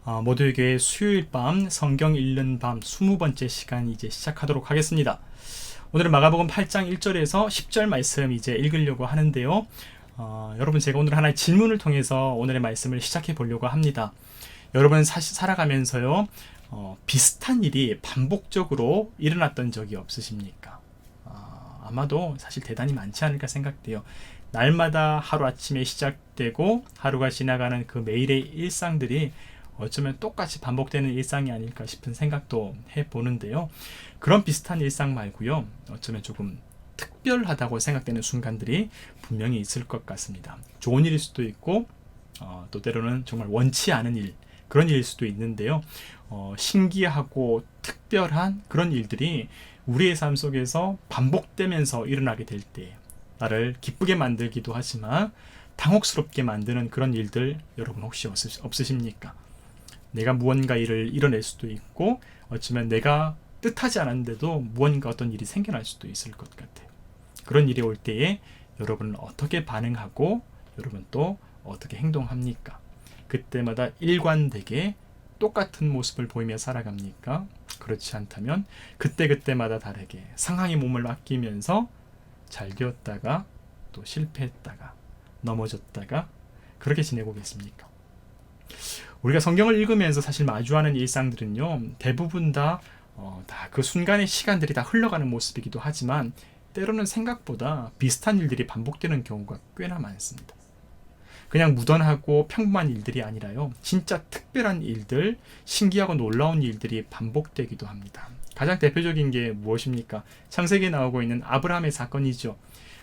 모두에게 수요일 밤 성경 읽는 밤 20번째 시간 이제 시작하도록 하겠습니다. 오늘은 마가복음 8장 1절에서 10절 말씀 이제 읽으려고 하는데요. 여러분, 제가 오늘 하나의 질문을 통해서 오늘의 말씀을 시작해 보려고 합니다. 여러분, 사실 살아가면서요, 비슷한 일이 반복적으로 일어났던 적이 없으십니까? 아마도 사실 대단히 많지 않을까 생각돼요. 날마다 하루아침에 시작되고 하루가 지나가는 그 매일의 일상들이 어쩌면 똑같이 반복되는 일상이 아닐까 싶은 생각도 해보는데요. 그런 비슷한 일상 말고요, 어쩌면 조금 특별하다고 생각되는 순간들이 분명히 있을 것 같습니다. 좋은 일일 수도 있고 또 때로는 정말 원치 않은 일, 그런 일일 수도 있는데요. 신기하고 특별한 그런 일들이 우리의 삶 속에서 반복되면서 일어나게 될 때 나를 기쁘게 만들기도 하지만 당혹스럽게 만드는 그런 일들 여러분 혹시 없으십니까? 내가 무언가 일을 이뤄낼 수도 있고 어쩌면 내가 뜻하지 않았는데도 무언가 어떤 일이 생겨날 수도 있을 것 같아요. 그런 일이 올 때에 여러분은 어떻게 반응하고 여러분 또 어떻게 행동합니까? 그때마다 일관되게 똑같은 모습을 보이며 살아갑니까? 그렇지 않다면 그때그때마다 다르게 상황에 몸을 맡기면서 잘 되었다가 또 실패했다가 넘어졌다가 그렇게 지내고 계십니까? 우리가 성경을 읽으면서 사실 마주하는 일상들은요, 대부분 다 그 순간의 시간들이 다 흘러가는 모습이기도 하지만 때로는 생각보다 비슷한 일들이 반복되는 경우가 꽤나 많습니다. 그냥 무던하고 평범한 일들이 아니라요, 진짜 특별한 일들, 신기하고 놀라운 일들이 반복되기도 합니다. 가장 대표적인 게 무엇입니까? 창세기에 나오고 있는 아브라함의 사건이죠.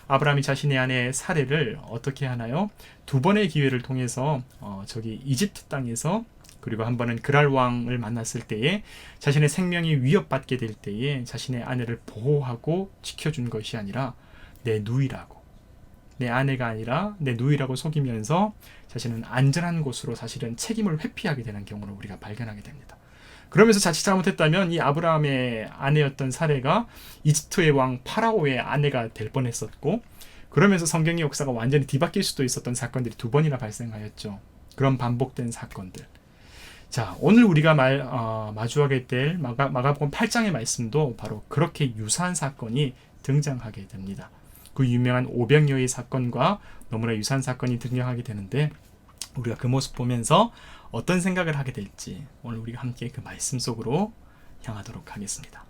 아브라함이 자신의 아내 사레를 어떻게 하나요? 두 번의 기회를 통해서 저기 이집트 땅에서, 그리고 한 번은 그랄 왕을 만났을 때에 자신의 생명이 위협받게 될 때에 자신의 아내를 보호하고 지켜준 것이 아니라 내 누이라고, 내 아내가 아니라 내 누이라고 속이면서 자신은 안전한 곳으로 사실은 책임을 회피하게 되는 경우를 우리가 발견하게 됩니다. 그러면서 자칫 잘못했다면 이 아브라함의 아내였던 사레가 이집트의 왕 파라오의 아내가 될 뻔했었고, 그러면서 성경의 역사가 완전히 뒤바뀔 수도 있었던 사건들이 두 번이나 발생하였죠. 그런 반복된 사건들. 자, 오늘 우리가 마주하게 될 마가복음 8장의 말씀도 바로 그렇게 유사한 사건이 등장하게 됩니다. 그 유명한 오병이어의 사건과 너무나 유사한 사건이 등장하게 되는데, 우리가 그 모습 보면서 어떤 생각을 하게 될지 오늘 우리가 함께 그 말씀 속으로 향하도록 하겠습니다.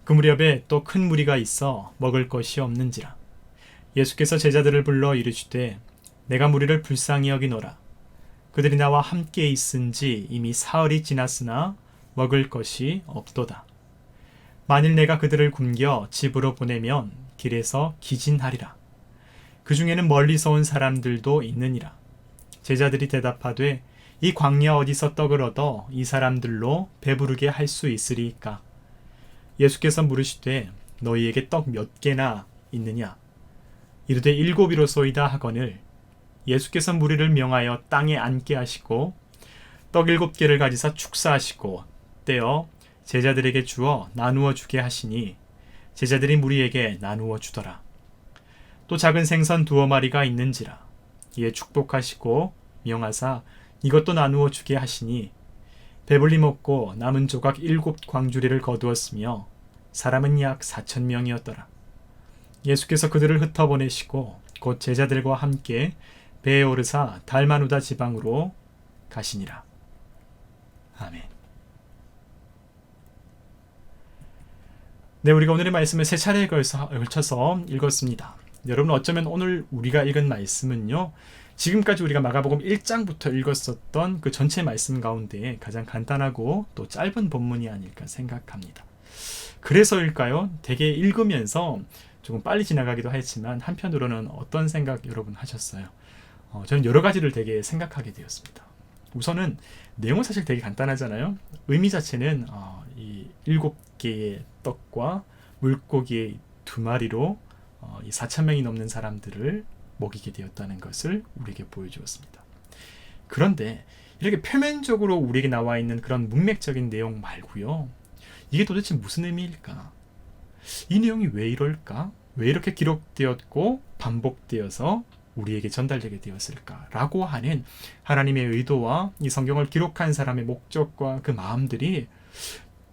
그 무렵에 또 큰 무리가 있어 먹을 것이 없는지라 예수께서 제자들을 불러 이르시되 내가 무리를 불쌍히 여기노라. 그들이 나와 함께 있은지 이미 사흘이 지났으나 먹을 것이 없도다. 만일 내가 그들을 굶겨 집으로 보내면 길에서 기진하리라. 그 중에는 멀리서 온 사람들도 있느니라. 제자들이 대답하되 이 광야 어디서 떡을 얻어 이 사람들로 배부르게 할 수 있으리이까? 예수께서 물으시되 너희에게 떡 몇 개나 있느냐? 이르되 7이로소이다 하거늘 예수께서 무리를 명하여 땅에 앉게 하시고 떡 7개를 가지사 축사하시고 떼어 제자들에게 주어 나누어 주게 하시니 제자들이 무리에게 나누어 주더라. 또 작은 생선 2마리가 있는지라 이에 축복하시고 명하사 이것도 나누어 주게 하시니 배불리 먹고 남은 조각 7광주리를 거두었으며 사람은 약 4,000명이었더라. 예수께서 그들을 흩어보내시고 곧 제자들과 함께 배에 오르사 달마누다 지방으로 가시니라. 아멘. 네, 우리가 오늘의 말씀을 세 차례에 걸쳐서 읽었습니다. 여러분, 어쩌면 오늘 우리가 읽은 말씀은요, 지금까지 우리가 마가복음 1장부터 읽었었던 그 전체 말씀 가운데 가장 간단하고 또 짧은 본문이 아닐까 생각합니다. 그래서일까요? 되게 읽으면서 조금 빨리 지나가기도 했지만 한편으로는 어떤 생각 여러분 하셨어요? 저는 여러 가지를 되게 생각하게 되었습니다. 우선은 내용은 사실 되게 간단하잖아요. 의미 자체는 이 7개의 떡과 물고기 2마리로 이 4,000명이 넘는 사람들을 먹이게 되었다는 것을 우리에게 보여주었습니다. 그런데 이렇게 표면적으로 우리에게 나와 있는 그런 문맥적인 내용 말고요, 이게 도대체 무슨 의미일까? 이 내용이 왜 이럴까? 왜 이렇게 기록되었고 반복되어서 우리에게 전달되게 되었을까라고 하는 하나님의 의도와 이 성경을 기록한 사람의 목적과 그 마음들이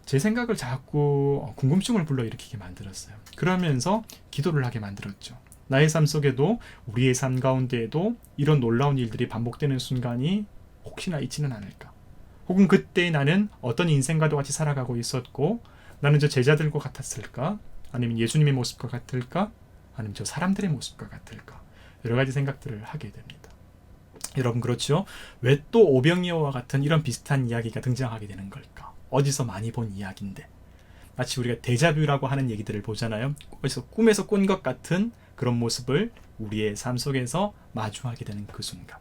제 생각을 자꾸 궁금증을 불러일으키게 만들었어요. 그러면서 기도를 하게 만들었죠. 나의 삶 속에도 우리의 삶 가운데에도 이런 놀라운 일들이 반복되는 순간이 혹시나 있지는 않을까? 혹은 그때 나는 어떤 인생과도 같이 살아가고 있었고 나는 저 제자들과 같았을까? 아니면 예수님의 모습과 같을까? 아니면 저 사람들의 모습과 같을까? 여러 가지 생각들을 하게 됩니다. 여러분 그렇죠? 왜 또 오병이어와 같은 이런 비슷한 이야기가 등장하게 되는 걸까? 어디서 많이 본 이야기인데 마치 우리가 데자뷰라고 하는 얘기들을 보잖아요. 어디서 꿈에서 꾼 것 같은 그런 모습을 우리의 삶 속에서 마주하게 되는 그 순간.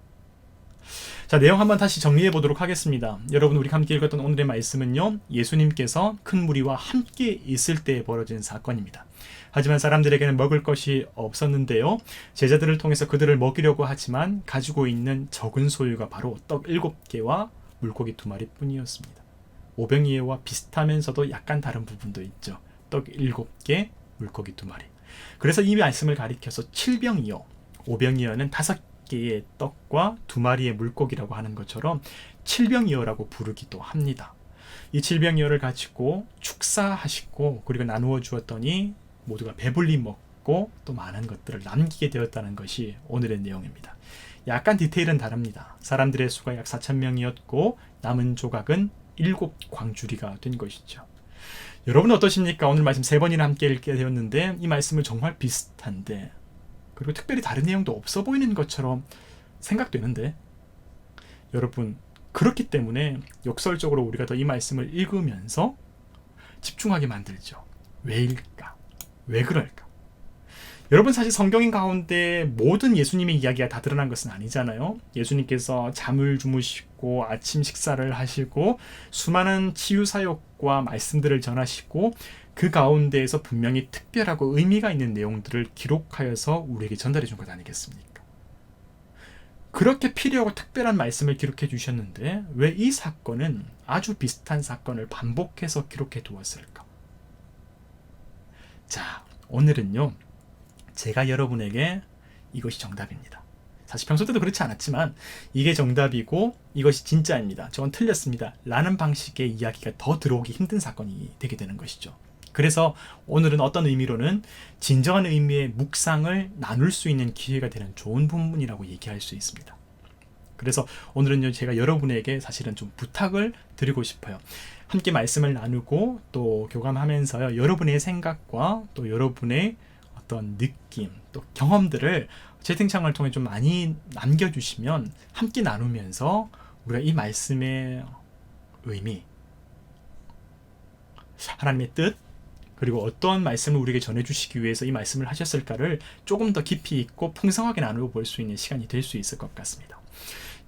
자, 내용 한번 다시 정리해 보도록 하겠습니다. 여러분 우리 함께 읽었던 오늘의 말씀은요. 예수님께서 큰 무리와 함께 있을 때 벌어진 사건입니다. 하지만 사람들에게는 먹을 것이 없었는데요. 제자들을 통해서 그들을 먹이려고 하지만 가지고 있는 적은 소유가 바로 떡 7개와 물고기 2마리 뿐이었습니다. 오병이어와 비슷하면서도 약간 다른 부분도 있죠. 떡 7개, 물고기 2마리. 그래서 이 말씀을 가리켜서 7병이어, 오병이어는 5개의 떡과 2마리의 물고기라고 하는 것처럼 7병이어라고 부르기도 합니다. 이 7병이어를 가지고 축사하시고 그리고 나누어 주었더니 모두가 배불리 먹고 또 많은 것들을 남기게 되었다는 것이 오늘의 내용입니다. 약간 디테일은 다릅니다. 사람들의 수가 약 4,000명이었고 남은 조각은 7광주리가 된 것이죠. 여러분은 어떠십니까? 오늘 말씀 3번이나 함께 읽게 되었는데 이 말씀은 정말 비슷한데 그리고 특별히 다른 내용도 없어 보이는 것처럼 생각되는데 여러분 그렇기 때문에 역설적으로 우리가 더 이 말씀을 읽으면서 집중하게 만들죠. 왜일까? 왜 그럴까? 여러분 사실 성경 가운데 모든 예수님의 이야기가 다 드러난 것은 아니잖아요. 예수님께서 잠을 주무시고 아침 식사를 하시고 수많은 치유 사역과 말씀들을 전하시고 그 가운데에서 분명히 특별하고 의미가 있는 내용들을 기록하여서 우리에게 전달해 준 것 아니겠습니까? 그렇게 필요하고 특별한 말씀을 기록해 주셨는데 왜 이 사건은 아주 비슷한 사건을 반복해서 기록해 두었을까? 자, 오늘은요. 제가 여러분에게 이것이 정답입니다. 사실 평소 때도 그렇지 않았지만 이게 정답이고 이것이 진짜입니다. 저건 틀렸습니다. 라는 방식의 이야기가 더 들어오기 힘든 사건이 되게 되는 것이죠. 그래서 오늘은 어떤 의미로는 진정한 의미의 묵상을 나눌 수 있는 기회가 되는 좋은 본문이라고 얘기할 수 있습니다. 그래서 오늘은요 제가 여러분에게 사실은 좀 부탁을 드리고 싶어요. 함께 말씀을 나누고 또 교감하면서요 여러분의 생각과 또 여러분의 어떤 느낌 또 경험들을 채팅창을 통해 좀 많이 남겨주시면 함께 나누면서 우리가 이 말씀의 의미 하나님의 뜻 그리고 어떤 말씀을 우리에게 전해주시기 위해서 이 말씀을 하셨을까를 조금 더 깊이 있고 풍성하게 나누어 볼 수 있는 시간이 될 수 있을 것 같습니다.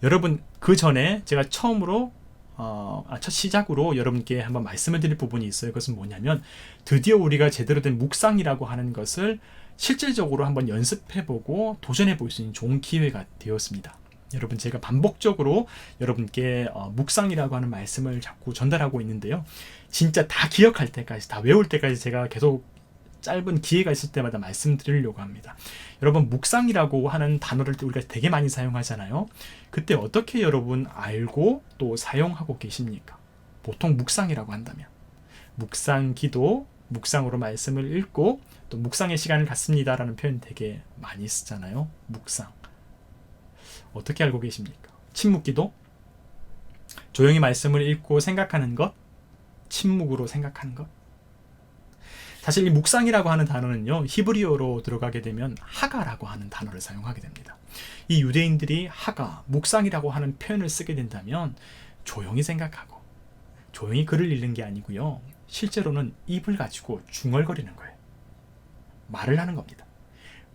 여러분 그 전에 제가 처음으로 첫 시작으로 여러분께 한번 말씀을 드릴 부분이 있어요. 그것은 뭐냐면 드디어 우리가 제대로 된 묵상이라고 하는 것을 실질적으로 한번 연습해보고 도전해볼 수 있는 좋은 기회가 되었습니다. 여러분 제가 반복적으로 여러분께 묵상이라고 하는 말씀을 자꾸 전달하고 있는데요. 진짜 다 기억할 때까지 다 외울 때까지 제가 계속 짧은 기회가 있을 때마다 말씀드리려고 합니다. 여러분 묵상이라고 하는 단어를 우리가 되게 많이 사용하잖아요. 그때 어떻게 여러분 알고 또 사용하고 계십니까? 보통 묵상이라고 한다면 묵상 기도, 묵상으로 말씀을 읽고 또 묵상의 시간을 갖습니다라는 표현 되게 많이 쓰잖아요. 묵상 어떻게 알고 계십니까? 침묵 기도? 조용히 말씀을 읽고 생각하는 것? 침묵으로 생각하는 것? 사실 이 묵상이라고 하는 단어는요 히브리어로 들어가게 되면 하가라고 하는 단어를 사용하게 됩니다. 이 유대인들이 하가, 묵상이라고 하는 표현을 쓰게 된다면 조용히 생각하고 조용히 글을 읽는 게 아니고요 실제로는 입을 가지고 중얼거리는 거예요. 말을 하는 겁니다.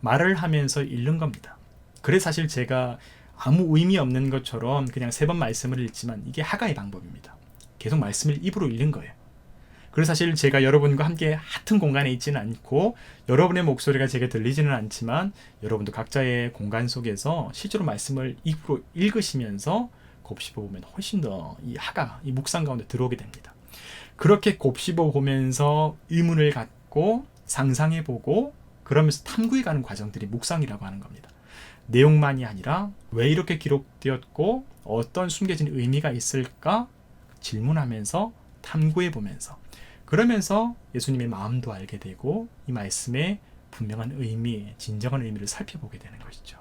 말을 하면서 읽는 겁니다. 그래서 사실 제가 아무 의미 없는 것처럼 그냥 3번 말씀을 읽지만 이게 하가의 방법입니다. 계속 말씀을 입으로 읽는 거예요. 그래서 사실 제가 여러분과 함께 같은 공간에 있지는 않고 여러분의 목소리가 제게 들리지는 않지만 여러분도 각자의 공간 속에서 실제로 말씀을 입으로 읽으시면서 곱씹어 보면 훨씬 더 이 하가, 이 묵상 가운데 들어오게 됩니다. 그렇게 곱씹어 보면서 의문을 갖고 상상해 보고 그러면서 탐구해 가는 과정들이 묵상이라고 하는 겁니다. 내용만이 아니라 왜 이렇게 기록되었고 어떤 숨겨진 의미가 있을까 질문하면서 탐구해보면서, 그러면서 예수님의 마음도 알게 되고 이 말씀의 분명한 의미, 진정한 의미를 살펴보게 되는 것이죠.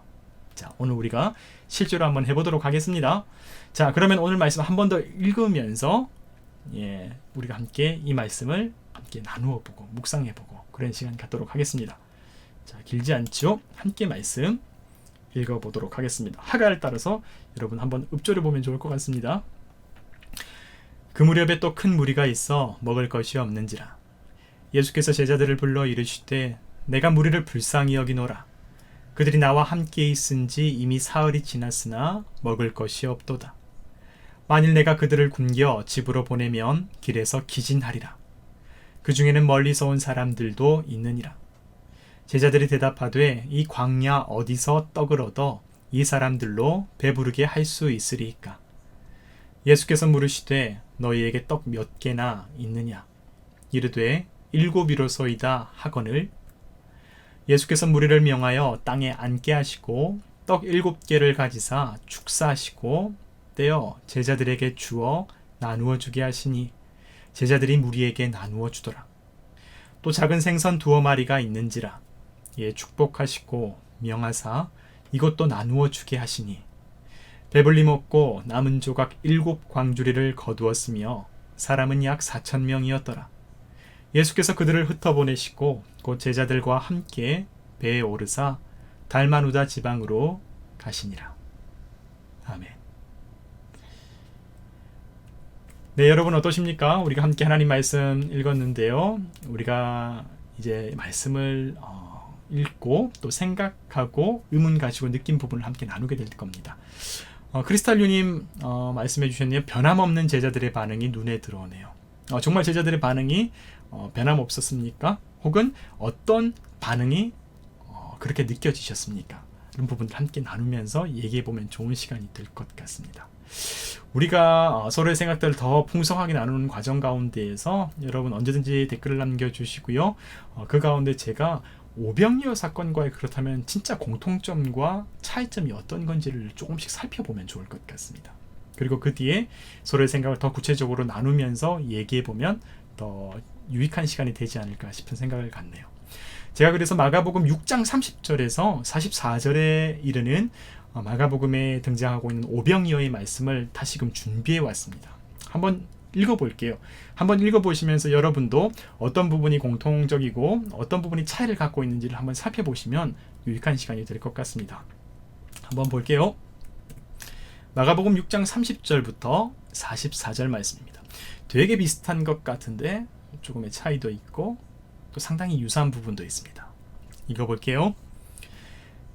자, 오늘 우리가 실제로 한번 해보도록 하겠습니다. 자, 그러면 오늘 말씀 한 번 더 읽으면서 우리가 함께 이 말씀을 함께 나누어 보고 묵상해 보고 그런 시간 갖도록 하겠습니다. 자, 길지 않죠? 함께 말씀 읽어보도록 하겠습니다. 하가를 따라서 여러분 한번 읍조려 보면 좋을 것 같습니다. 그 무렵에 또 큰 무리가 있어 먹을 것이 없는지라. 예수께서 제자들을 불러 이르시되 내가 무리를 불쌍히 여기노라. 그들이 나와 함께 있은지 이미 사흘이 지났으나 먹을 것이 없도다. 만일 내가 그들을 굶겨 집으로 보내면 길에서 기진하리라. 그 중에는 멀리서 온 사람들도 있느니라. 제자들이 대답하되 이 광야 어디서 떡을 얻어 이 사람들로 배부르게 할 수 있으리이까. 예수께서 물으시되 너희에게 떡 몇 개나 있느냐. 이르되 7이로소이다 하거늘. 예수께서 무리를 명하여 땅에 앉게 하시고 떡 7개를 가지사 축사하시고 떼어 제자들에게 주어 나누어 주게 하시니 제자들이 무리에게 나누어 주더라. 또 작은 생선 2마리가 있는지라. 예, 축복하시고 명하사 이것도 나누어 주게 하시니 배불리 먹고 남은 조각 7광주리를 거두었으며 사람은 약 4,000명이었더라. 예수께서 그들을 흩어보내시고 곧 제자들과 함께 배에 오르사 달마누다 지방으로 가시니라. 아멘. 네, 여러분 어떠십니까? 우리가 함께 하나님 말씀 읽었는데요. 우리가 이제 말씀을 읽고 또 생각하고 의문 가지고 느낀 부분을 함께 나누게 될 겁니다. 크리스탈유님 말씀해 주셨네요. 변함없는 제자들의 반응이 눈에 들어오네요. 정말 제자들의 반응이 변함없었습니까? 혹은 어떤 반응이 그렇게 느껴지셨습니까? 이런 부분을 함께 나누면서 얘기해보면 좋은 시간이 될 것 같습니다. 우리가 서로의 생각들을 더 풍성하게 나누는 과정 가운데에서 여러분 언제든지 댓글을 남겨주시고요. 그 가운데 제가 오병이어 사건과의 그렇다면 진짜 공통점과 차이점이 어떤 건지를 조금씩 살펴보면 좋을 것 같습니다. 그리고 그 뒤에 서로의 생각을 더 구체적으로 나누면서 얘기해보면 더 유익한 시간이 되지 않을까 싶은 생각을 갖네요. 제가 그래서 마가복음 6장 30절에서 44절에 이르는 마가복음에 등장하고 있는 오병이어의 말씀을 다시금 준비해 왔습니다. 한번 읽어볼게요. 한번 읽어보시면서 여러분도 어떤 부분이 공통적이고 어떤 부분이 차이를 갖고 있는지를 한번 살펴보시면 유익한 시간이 될 것 같습니다. 한번 볼게요. 마가복음 6장 30절부터 44절 말씀입니다. 되게 비슷한 것 같은데 조금의 차이도 있고 또 상당히 유사한 부분도 있습니다. 읽어볼게요.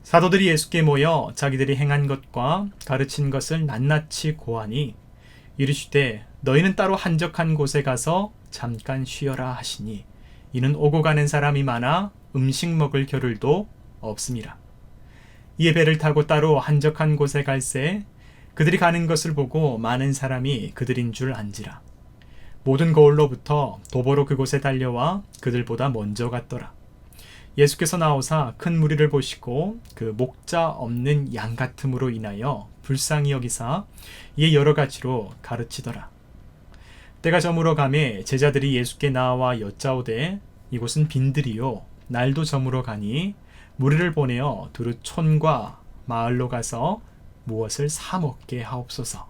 사도들이 예수께 모여 자기들이 행한 것과 가르친 것을 낱낱이 고하니 이르시되 너희는 따로 한적한 곳에 가서 잠깐 쉬어라 하시니 이는 오고 가는 사람이 많아 음식 먹을 겨를도 없음이라. 이에 배를 타고 따로 한적한 곳에 갈새 그들이 가는 것을 보고 많은 사람이 그들인 줄 안지라. 모든 거울로부터 도보로 그곳에 달려와 그들보다 먼저 갔더라. 예수께서 나오사 큰 무리를 보시고 그 목자 없는 양 같음으로 인하여 불쌍히 여기사 이에 여러 가지로 가르치더라. 때가 저물어 가매 제자들이 예수께 나와 여짜오되 이곳은 빈들이요 날도 저물어 가니 무리를 보내어 두루 촌과 마을로 가서 무엇을 사 먹게 하옵소서.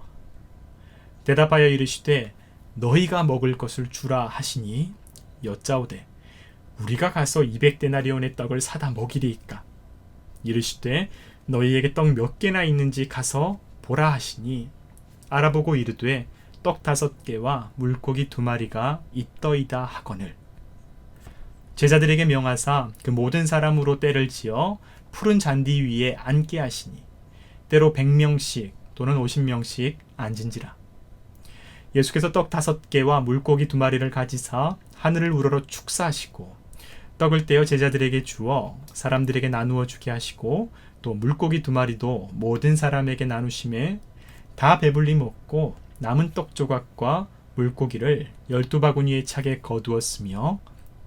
대답하여 이르시되 너희가 먹을 것을 주라 하시니 여짜오되 우리가 가서 200데나리온의 떡을 사다 먹이리이까. 이르시되 너희에게 떡 몇 개나 있는지 가서 보라 하시니 알아보고 이르되 떡 5개와 물고기 2마리가 있더이다 하거늘. 제자들에게 명하사 그 모든 사람으로 때를 지어 푸른 잔디 위에 앉게 하시니 때로 100명씩 또는 50명씩 앉은지라. 예수께서 떡 5개와 물고기 2마리를 가지사 하늘을 우러러 축사하시고 떡을 떼어 제자들에게 주어 사람들에게 나누어 주게 하시고 또 물고기 2마리도 모든 사람에게 나누심에 다 배불리 먹고 남은 떡 조각과 물고기를 12바구니에 차게 거두었으며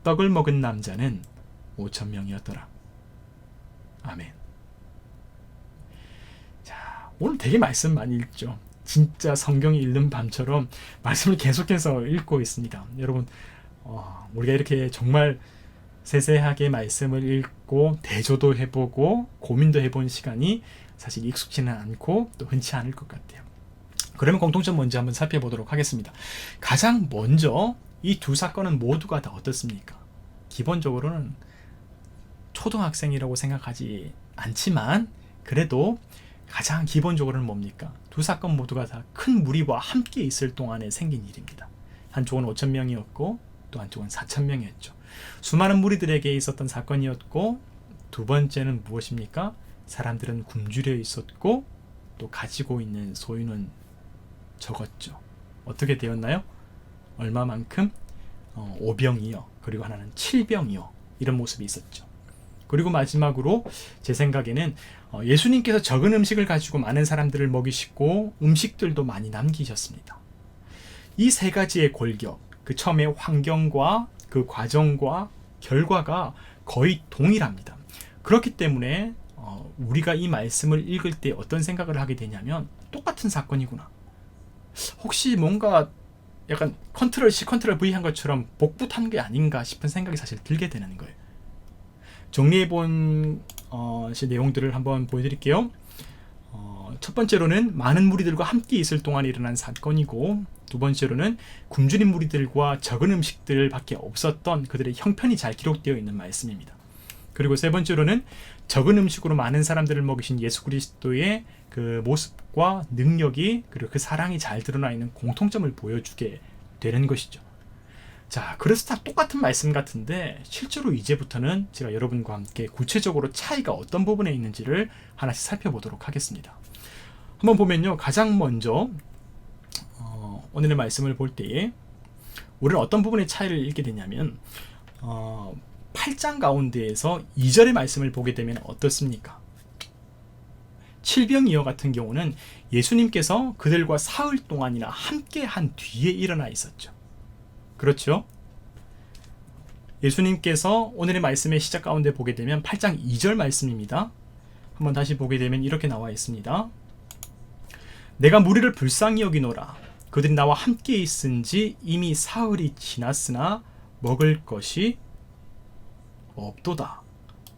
떡을 먹은 남자는 5,000명이었더라. 아멘. 오늘 되게 말씀 많이 읽죠. 진짜 성경 읽는 밤처럼 말씀을 계속해서 읽고 있습니다. 여러분, 우리가 이렇게 정말 세세하게 말씀을 읽고 대조도 해보고 고민도 해본 시간이 사실 익숙지는 않고 또 흔치 않을 것 같아요. 그러면 공통점 먼저 한번 살펴보도록 하겠습니다. 가장 먼저 이 두 사건은 모두가 다 어떻습니까? 기본적으로는 초등학생이라고 생각하지 않지만 그래도 가장 기본적으로는 뭡니까? 두 사건 모두가 다 큰 무리와 함께 있을 동안에 생긴 일입니다. 한쪽은 5,000명이었고 또 한쪽은 4,000명이었죠. 수많은 무리들에게 있었던 사건이었고, 두 번째는 무엇입니까? 사람들은 굶주려 있었고 또 가지고 있는 소유는 적었죠. 어떻게 되었나요? 얼마만큼? 5병이요. 그리고 하나는 7병이요. 이런 모습이 있었죠. 그리고 마지막으로 제 생각에는 예수님께서 적은 음식을 가지고 많은 사람들을 먹이시고 음식들도 많이 남기셨습니다. 이 세 가지의 골격, 그 처음에 환경과 그 과정과 결과가 거의 동일합니다. 그렇기 때문에 우리가 이 말씀을 읽을 때 어떤 생각을 하게 되냐면 똑같은 사건이구나. 혹시 뭔가 약간 컨트롤 C, 컨트롤 V 한 것처럼 복붙한 게 아닌가 싶은 생각이 사실 들게 되는 거예요. 정리해본 내용들을 한번 보여드릴게요. 첫 번째로는 많은 무리들과 함께 있을 동안 일어난 사건이고, 두 번째로는 굶주린 무리들과 적은 음식들 밖에 없었던 그들의 형편이 잘 기록되어 있는 말씀입니다. 그리고 세 번째로는 적은 음식으로 많은 사람들을 먹이신 예수 그리스도의 그 모습과 능력이, 그리고 그 사랑이 잘 드러나 있는 공통점을 보여주게 되는 것이죠. 자, 그래서 다 똑같은 말씀 같은데 실제로 이제부터는 제가 여러분과 함께 구체적으로 차이가 어떤 부분에 있는지를 하나씩 살펴보도록 하겠습니다. 한번 보면요, 가장 먼저 오늘의 말씀을 볼 때에 우리는 어떤 부분의 차이를 읽게 되냐면 8장 가운데에서 2절의 말씀을 보게 되면 어떻습니까? 7병이어 같은 경우는 예수님께서 그들과 사흘 동안이나 함께 한 뒤에 일어나 있었죠. 그렇죠? 예수님께서 오늘의 말씀의 시작 가운데 보게 되면 8장 2절 말씀입니다. 한번 다시 보게 되면 이렇게 나와 있습니다. 내가 무리를 불쌍히 여기노라. 그들이 나와 함께 있은지 이미 사흘이 지났으나 먹을 것이 없도다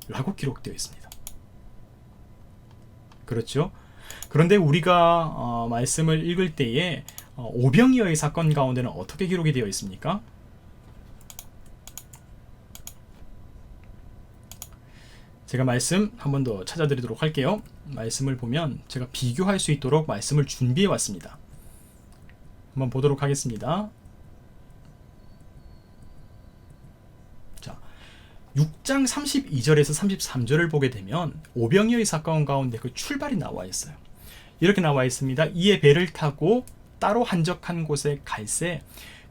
라고 기록되어 있습니다. 그렇죠? 그런데 우리가 말씀을 읽을 때에 오병이어의 사건 가운데는 어떻게 기록이 되어 있습니까? 제가 말씀 한 번 더 찾아드리도록 할게요. 말씀을 보면 제가 비교할 수 있도록 말씀을 준비해 왔습니다. 한번 보도록 하겠습니다. 자, 6장 32절에서 33절을 보게 되면 오병이어의 사건 가운데 그 출발이 나와 있어요. 이렇게 나와 있습니다. 이에 배를 타고 따로 한적한 곳에 갈새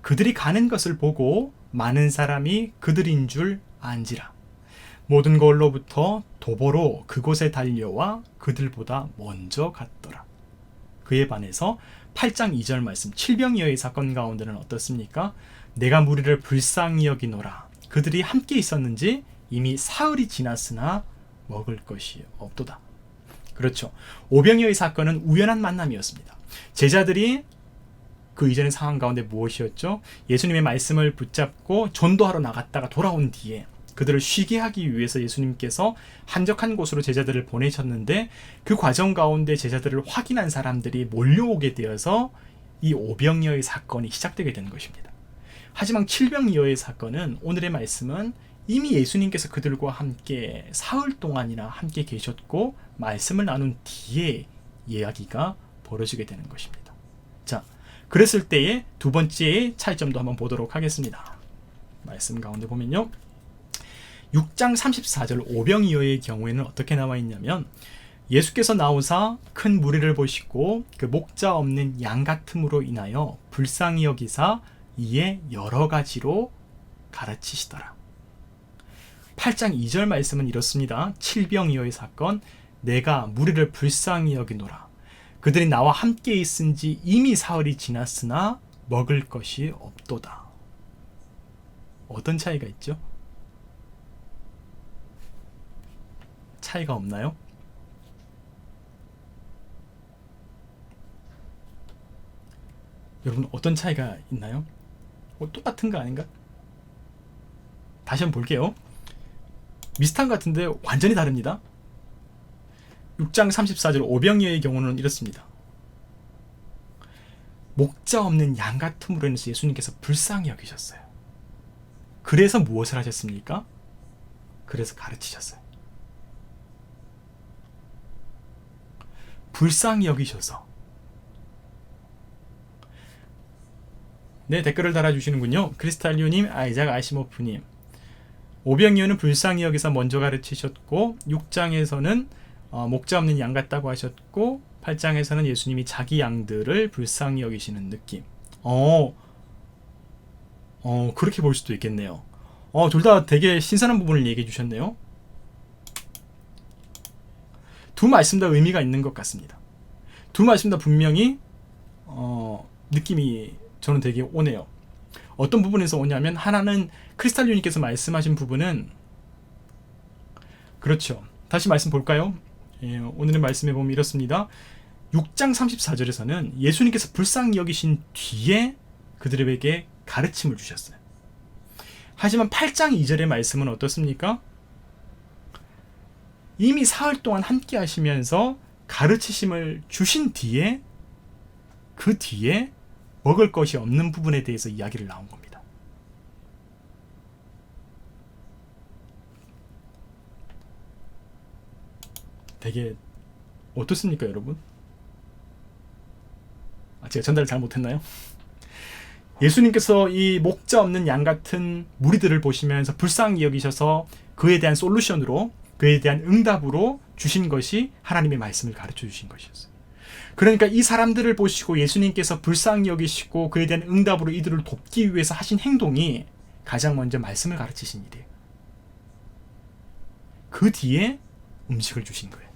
그들이 가는 것을 보고 많은 사람이 그들인 줄 안지라. 모든 걸로부터 도보로 그곳에 달려와 그들보다 먼저 갔더라. 그에 반해서 8장 2절 말씀 7병이어의 사건 가운데는 어떻습니까? 내가 무리를 불쌍히 여기노라. 그들이 함께 있었는지 이미 사흘이 지났으나 먹을 것이 없도다. 그렇죠. 오병이어의 사건은 우연한 만남이었습니다. 제자들이 그 이전의 상황 가운데 무엇이었죠? 예수님의 말씀을 붙잡고 전도하러 나갔다가 돌아온 뒤에 그들을 쉬게 하기 위해서 예수님께서 한적한 곳으로 제자들을 보내셨는데, 그 과정 가운데 제자들을 확인한 사람들이 몰려오게 되어서 이 오병이어의 사건이 시작되게 되는 것입니다. 하지만 7병이어의 사건은, 오늘의 말씀은 이미 예수님께서 그들과 함께 사흘 동안이나 함께 계셨고 말씀을 나눈 뒤에 이야기가 벌어지게 되는 것입니다. 자, 그랬을 때의 두 번째의 차이점도 한번 보도록 하겠습니다. 말씀 가운데 보면요, 6장 34절 오병이어의 경우에는 어떻게 나와 있냐면, 예수께서 나오사 큰 무리를 보시고 그 목자 없는 양 같음으로 인하여 불쌍히 여기사 이에 여러 가지로 가르치시더라. 8장 2절 말씀은 이렇습니다. 7병이어의 사건, 내가 무리를 불쌍히 여기노라. 그들이 나와 함께 있은지 이미 사흘이 지났으나 먹을 것이 없도다. 어떤 차이가 있죠? 차이가 없나요? 여러분 어떤 차이가 있나요? 똑같은 거 아닌가? 다시 한번 볼게요. 비슷한 것 같은데 완전히 다릅니다. 6장 34절 오병이어의 경우는 이렇습니다. 목자 없는 양 같음으로 인해서 예수님께서 불쌍히 여기셨어요. 그래서 무엇을 하셨습니까? 그래서 가르치셨어요. 불쌍히 여기셔서. 네, 댓글을 달아주시는군요. 크리스탈리오님, 아이작 아시모프님. 오병이어는 불쌍히 여기서 먼저 가르치셨고 6장에서는 목자 없는 양 같다고 하셨고 8장에서는 예수님이 자기 양들을 불쌍히 여기시는 느낌. 그렇게 볼 수도 있겠네요. 둘 다 되게 신선한 부분을 얘기해 주셨네요. 두 말씀 다 의미가 있는 것 같습니다. 두 말씀 다 분명히 느낌이 저는 되게 오네요. 어떤 부분에서 오냐면 하나는 크리스탈리오님께서 말씀하신 부분은 그렇죠. 다시 말씀 볼까요? 오늘의 말씀에 보면 이렇습니다. 6장 34절에서는 예수님께서 불쌍히 여기신 뒤에 그들에게 가르침을 주셨어요. 하지만 8장 2절의 말씀은 어떻습니까? 이미 사흘 동안 함께 하시면서 가르치심을 주신 뒤에 그 뒤에 먹을 것이 없는 부분에 대해서 이야기를 나온 겁니다. 되게 어떻습니까, 여러분? 제가 전달을 잘못했나요? 예수님께서 이 목자 없는 양 같은 무리들을 보시면서 불쌍히 여기셔서 그에 대한 솔루션으로, 그에 대한 응답으로 주신 것이 하나님의 말씀을 가르쳐 주신 것이었어요. 그러니까 이 사람들을 보시고 예수님께서 불쌍히 여기시고 그에 대한 응답으로 이들을 돕기 위해서 하신 행동이 가장 먼저 말씀을 가르치신 일이에요. 그 뒤에 음식을 주신 거예요.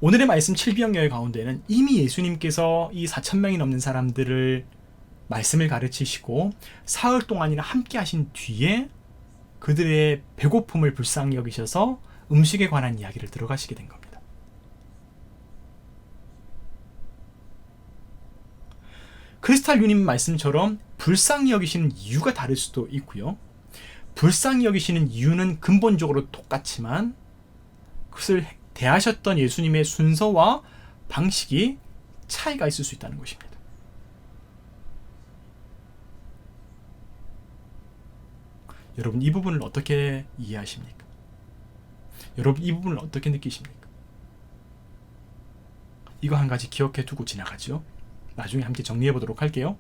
오늘의 말씀 칠병여의 가운데는 이미 예수님께서 이 4,000명이 넘는 사람들을 말씀을 가르치시고 사흘 동안이나 함께 하신 뒤에 그들의 배고픔을 불쌍히 여기셔서 음식에 관한 이야기를 들어가시게 된 겁니다. 크리스탈 유님 말씀처럼 불쌍히 여기시는 이유가 다를 수도 있고요. 불쌍히 여기시는 이유는 근본적으로 똑같지만 그것을 대하셨던 예수님의 순서와 방식이 차이가 있을 수 있다는 것입니다. 여러분 이 부분을 어떻게 이해하십니까? 여러분 이 부분을 어떻게 느끼십니까? 이거 한 가지 기억해 두고 지나가죠. 나중에 함께 정리해 보도록 할게요.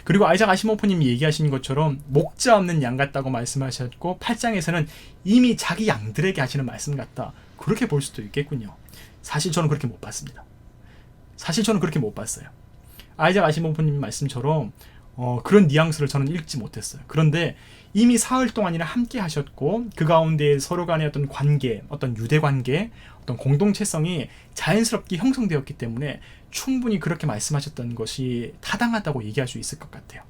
그리고 아이작 아시모프님이 얘기하신 것처럼 목자 없는 양 같다고 말씀하셨고 8장에서는 이미 자기 양들에게 하시는 말씀 같다. 그렇게 볼 수도 있겠군요. 사실 저는 그렇게 못 봤습니다. 아이작 아시모프님 말씀처럼 그런 뉘앙스를 저는 읽지 못했어요. 그런데 이미 사흘 동안이나 함께 하셨고 그 가운데 서로 간의 어떤 관계, 어떤 유대 관계, 어떤 공동체성이 자연스럽게 형성되었기 때문에 충분히 그렇게 말씀하셨던 것이 타당하다고 얘기할 수 있을 것 같아요.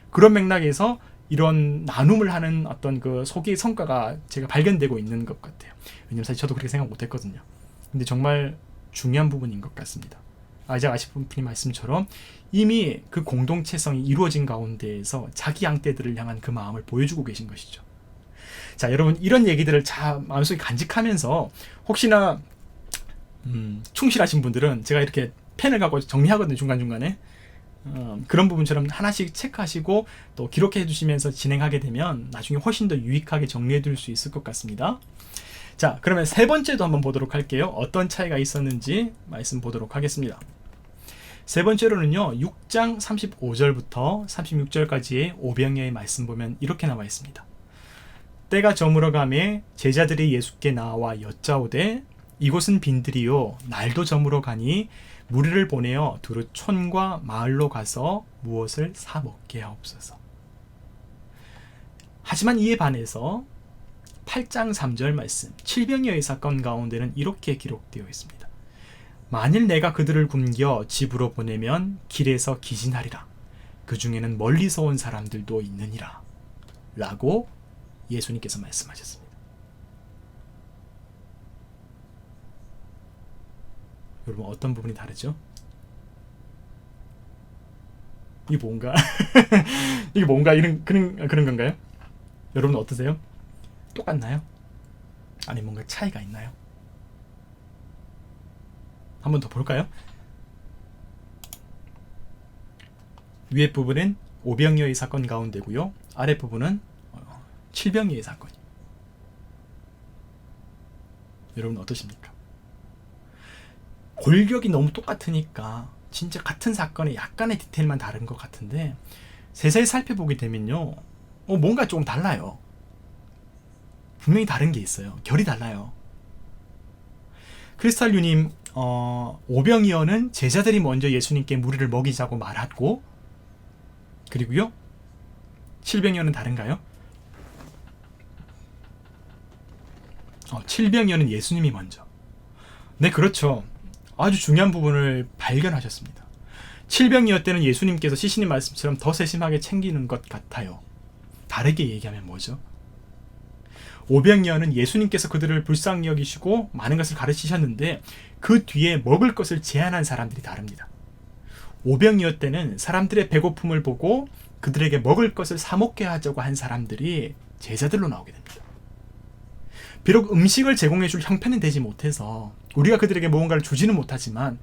그런 맥락에서 이런 나눔을 하는 어떤 그 속의 성과가 제가 발견되고 있는 것 같아요. 왜냐면 사실 저도 그렇게 생각 못했거든요. 근데 정말 중요한 부분인 것 같습니다. 아이작 아시모프님 말씀처럼 이미 그 공동체성이 이루어진 가운데에서 자기 양떼들을 향한 그 마음을 보여주고 계신 것이죠. 자, 여러분 이런 얘기들을 마음속에 간직하면서 혹시나 충실하신 분들은 제가 이렇게 펜을 갖고 정리하거든요. 중간중간에. 그런 부분처럼 하나씩 체크하시고 또 기록해 주시면서 진행하게 되면 나중에 훨씬 더 유익하게 정리해 둘 수 있을 것 같습니다. 자, 그러면 세 번째도 한번 보도록 할게요. 어떤 차이가 있었는지 말씀 보도록 하겠습니다. 세 번째로는요, 6장 35절부터 36절까지의 오병이어의 말씀 보면 이렇게 나와 있습니다. 때가 저물어 가매 제자들이 예수께 나와 여짜오되 이곳은 빈들이요 날도 저물어 가니 무리를 보내어 두루 촌과 마을로 가서 무엇을 사 먹게 하옵소서. 하지만 이에 반해서 8장 3절 말씀 칠병여의 사건 가운데는 이렇게 기록되어 있습니다. 만일 내가 그들을 굶겨 집으로 보내면 길에서 기진하리라. 그 중에는 멀리서 온 사람들도 있느니라. 라고 예수님께서 말씀하셨습니다. 여러분 어떤 부분이 다르죠? 이게 뭔가 이게 뭔가 이런 그런 건가요? 여러분 어떠세요? 똑같나요? 아니 뭔가 차이가 있나요? 한 번 더 볼까요? 위에 부분은 오병이어의 사건 가운데고요. 아래 부분은 칠병이어의 사건. 여러분 어떠십니까? 골격이 너무 똑같으니까 진짜 같은 사건에 약간의 디테일만 다른 것 같은데 세세히 살펴보게 되면요, 뭔가 조금 달라요. 분명히 다른 게 있어요. 결이 달라요. 크리스탈유님, 오병이어는 제자들이 먼저 예수님께 무리를 먹이자고 말하고, 그리고요, 칠병이어는 다른가요? 칠병이어는 예수님이 먼저. 네, 그렇죠. 아주 중요한 부분을 발견하셨습니다. 칠병이어 때는 예수님께서 시신의 말씀처럼 더 세심하게 챙기는 것 같아요. 다르게 얘기하면 뭐죠? 오병이어는 예수님께서 그들을 불쌍히 여기시고 많은 것을 가르치셨는데 그 뒤에 먹을 것을 제한한 사람들이 다릅니다. 오병이어 때는 사람들의 배고픔을 보고 그들에게 먹을 것을 사먹게 하자고 한 사람들이 제자들로 나오게 됩니다. 비록 음식을 제공해줄 형편은 되지 못해서 우리가 그들에게 무언가를 주지는 못하지만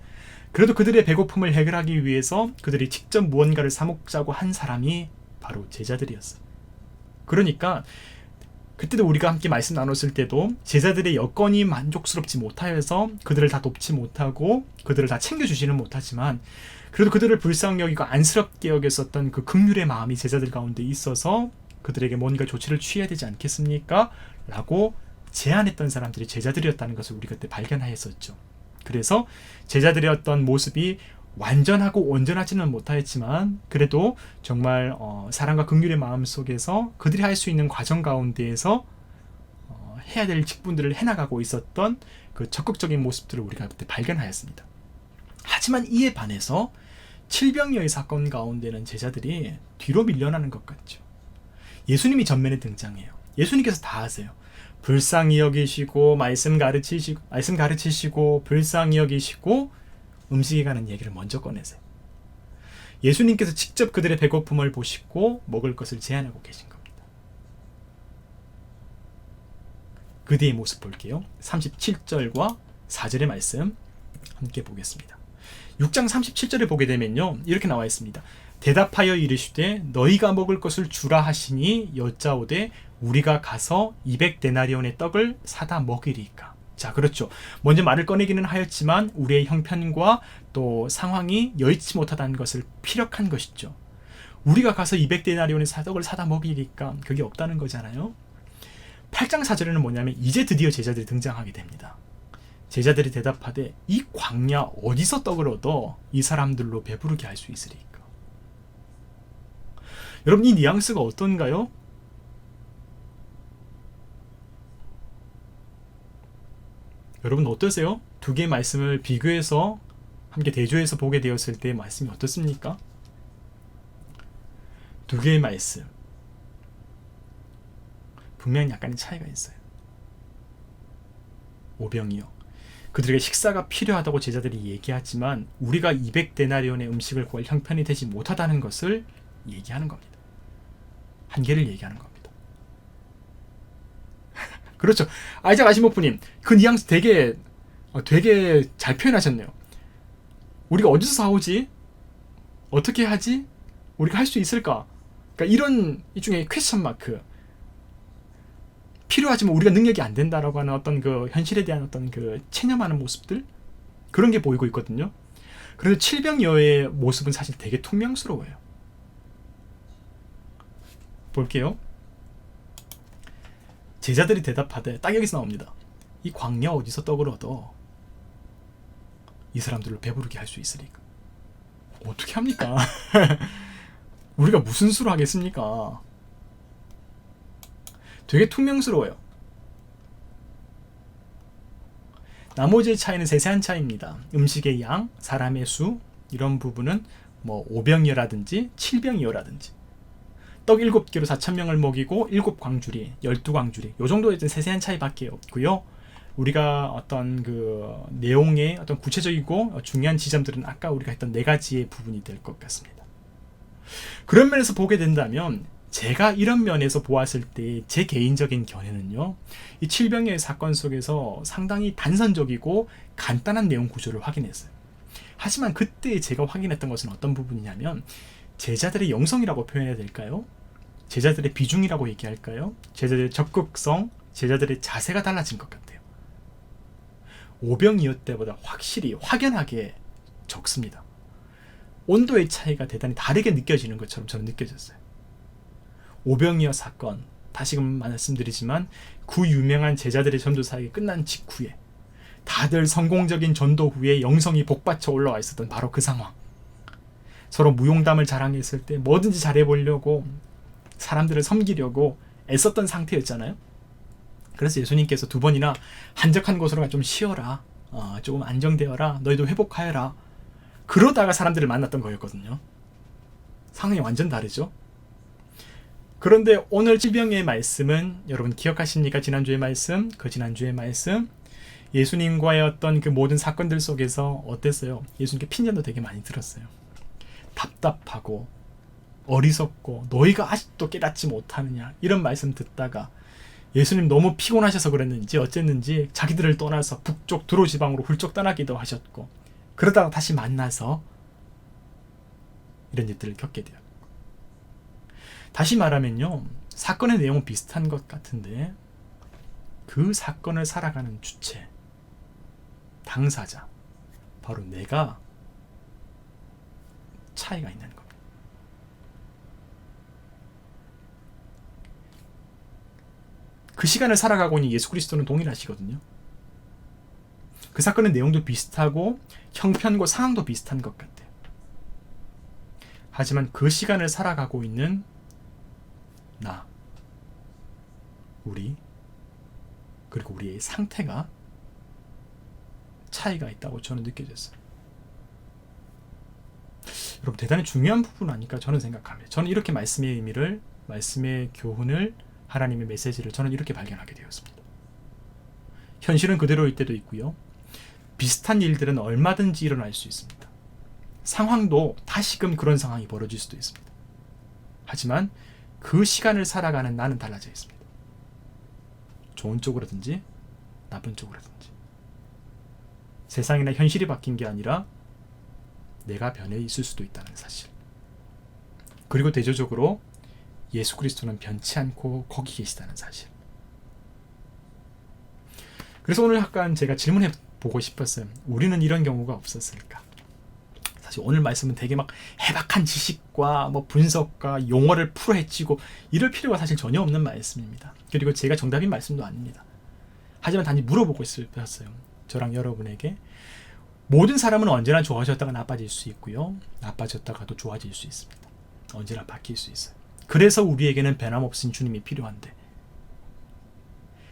그래도 그들의 배고픔을 해결하기 위해서 그들이 직접 무언가를 사먹자고 한 사람이 바로 제자들이었어요. 그러니까 그때도 우리가 함께 말씀 나눴을 때도 제자들의 여건이 만족스럽지 못하여서 그들을 다 돕지 못하고 그들을 다 챙겨주지는 못하지만 그래도 그들을 불쌍히 여기고 안쓰럽게 여겼었던 그 긍휼의 마음이 제자들 가운데 있어서 그들에게 뭔가 조치를 취해야 되지 않겠습니까? 라고 제안했던 사람들이 제자들이었다는 것을 우리 그때 발견하였었죠. 그래서 제자들의 어떤 모습이 완전하고 온전하지는 못하였지만 그래도 정말 사랑과 긍휼의 마음 속에서 그들이 할 수 있는 과정 가운데에서 해야 될 직분들을 해나가고 있었던 그 적극적인 모습들을 우리가 그때 발견하였습니다. 하지만 이에 반해서 칠병이어의 사건 가운데는 제자들이 뒤로 밀려나는 것 같죠. 예수님이 전면에 등장해요. 예수님께서 다 하세요. 불쌍히 여기시고 말씀 가르치시고 불쌍히 여기시고 음식에 관한 얘기를 먼저 꺼내세요. 예수님께서 직접 그들의 배고픔을 보시고 먹을 것을 제안하고 계신 겁니다. 그 뒤의 모습 볼게요. 37절과 4절의 말씀 함께 보겠습니다. 6장 37절에 보게 되면요, 이렇게 나와 있습니다. 대답하여 이르시되 너희가 먹을 것을 주라 하시니 여짜오되 우리가 가서 200데나리온의 떡을 사다 먹이리까. 자, 그렇죠. 먼저 말을 꺼내기는 하였지만 우리의 형편과 또 상황이 여의치 못하다는 것을 피력한 것이죠. 우리가 가서 200데나리온의 떡을 사다 먹이리까, 그게 없다는 거잖아요. 8장 4절에는 뭐냐면 이제 드디어 제자들이 등장하게 됩니다. 제자들이 대답하되 이 광야 어디서 떡을 얻어 이 사람들로 배부르게 할 수 있으리까. 여러분, 이 뉘앙스가 어떤가요? 여러분 어떠세요? 두 개의 말씀을 비교해서 함께 대조해서 보게 되었을 때 말씀이 어떻습니까? 두 개의 말씀 분명히 약간의 차이가 있어요. 오병이어 그들에게 식사가 필요하다고 제자들이 얘기하지만 우리가 200데나리온의 음식을 구할 형편이 되지 못하다는 것을 얘기하는 겁니다. 한계를 얘기하는 겁니다. 그렇죠. 아이작 아시모프님, 그 뉘앙스 되게 잘 표현하셨네요. 우리가 어디서 사오지? 어떻게 하지? 우리가 할 수 있을까? 그러니까 이런 일종의 퀘스천 마크. 필요하지만 우리가 능력이 안 된다라고 하는 어떤 그 현실에 대한 어떤 그 체념하는 모습들, 그런 게 보이고 있거든요. 그래서 칠병여의 모습은 사실 되게 퉁명스러워요. 볼게요. 제자들이 대답하되 딱 여기서 나옵니다. 이 광야 어디서 떡을 얻어 이 사람들을 배부르게 할 수 있으리까. 어떻게 합니까? 우리가 무슨 수로 하겠습니까? 되게 퉁명스러워요. 나머지의 차이는 세세한 차이입니다. 음식의 양, 사람의 수, 이런 부분은 뭐 5병이어라든지 7병이어라든지 떡 7개로 4,000명을 먹이고 7광주리, 12광주리, 요 정도의 세세한 차이밖에 없고요. 우리가 어떤 그 내용의 어떤 구체적이고 중요한 지점들은 아까 우리가 했던 4가지의 부분이 될 것 같습니다. 그런 면에서 보게 된다면 제가 이런 면에서 보았을 때 제 개인적인 견해는요, 이 칠병의 사건 속에서 상당히 단선적이고 간단한 내용 구조를 확인했어요. 하지만 그때 제가 확인했던 것은 어떤 부분이냐면 제자들의 영성이라고 표현해야 될까요? 제자들의 비중이라고 얘기할까요? 제자들의 적극성, 제자들의 자세가 달라진 것 같아요. 오병이어 때보다 확실히 확연하게 적습니다. 온도의 차이가 대단히 다르게 느껴지는 것처럼 저는 느껴졌어요. 오병이어 사건, 다시금 말씀드리지만 그 유명한 제자들의 전도 사역이 끝난 직후에 다들 성공적인 전도 후에 영성이 복받쳐 올라와 있었던 바로 그 상황. 서로 무용담을 자랑했을 때 뭐든지 잘해보려고 사람들을 섬기려고 애썼던 상태였잖아요. 그래서 예수님께서 두 번이나 한적한 곳으로 좀 쉬어라, 조금 안정되어라, 너희도 회복하여라, 그러다가 사람들을 만났던 거였거든요. 상황이 완전 다르죠. 그런데 오늘 질병의 말씀은 여러분 기억하십니까? 지난주의 말씀, 그 지난주의 말씀, 예수님과의 어떤 그 모든 사건들 속에서 어땠어요? 예수님께 핀잔도 되게 많이 들었어요. 답답하고 어리석고 너희가 아직도 깨닫지 못하느냐, 이런 말씀 듣다가 예수님 너무 피곤하셔서 그랬는지 어쨌는지 자기들을 떠나서 북쪽 두로 지방으로 훌쩍 떠나기도 하셨고, 그러다가 다시 만나서 이런 일들을 겪게 돼요. 다시 말하면요, 사건의 내용은 비슷한 것 같은데 그 사건을 살아가는 주체, 당사자, 바로 내가 차이가 있는 겁니다. 그 시간을 살아가고 있는 예수 그리스도는 동일하시거든요. 그 사건의 내용도 비슷하고 형편과 상황도 비슷한 것 같아요. 하지만 그 시간을 살아가고 있는 나, 우리, 그리고 우리의 상태가 차이가 있다고 저는 느껴졌어요. 여러분, 대단히 중요한 부분 아닐까 저는 생각합니다. 저는 이렇게 말씀의 의미를, 말씀의 교훈을, 하나님의 메시지를 저는 이렇게 발견하게 되었습니다. 현실은 그대로일 때도 있고요, 비슷한 일들은 얼마든지 일어날 수 있습니다. 상황도 다시금 그런 상황이 벌어질 수도 있습니다. 하지만 그 시간을 살아가는 나는 달라져 있습니다. 좋은 쪽으로든지 나쁜 쪽으로든지. 세상이나 현실이 바뀐 게 아니라 내가 변해 있을 수도 있다는 사실. 그리고 대조적으로 예수 그리스도는 변치 않고 거기 계시다는 사실. 그래서 오늘 약간 제가 질문해 보고 싶었어요. 우리는 이런 경우가 없었을까? 사실 오늘 말씀은 되게 막 해박한 지식과 뭐 분석과 용어를 풀어헤치고 이럴 필요가 사실 전혀 없는 말씀입니다. 그리고 제가 정답인 말씀도 아닙니다. 하지만 단지 물어보고 싶었어요. 저랑 여러분에게. 모든 사람은 언제나 좋아졌다가 나빠질 수 있고요, 나빠졌다가도 좋아질 수 있습니다. 언제나 바뀔 수 있어요. 그래서 우리에게는 변함없인 주님이 필요한데,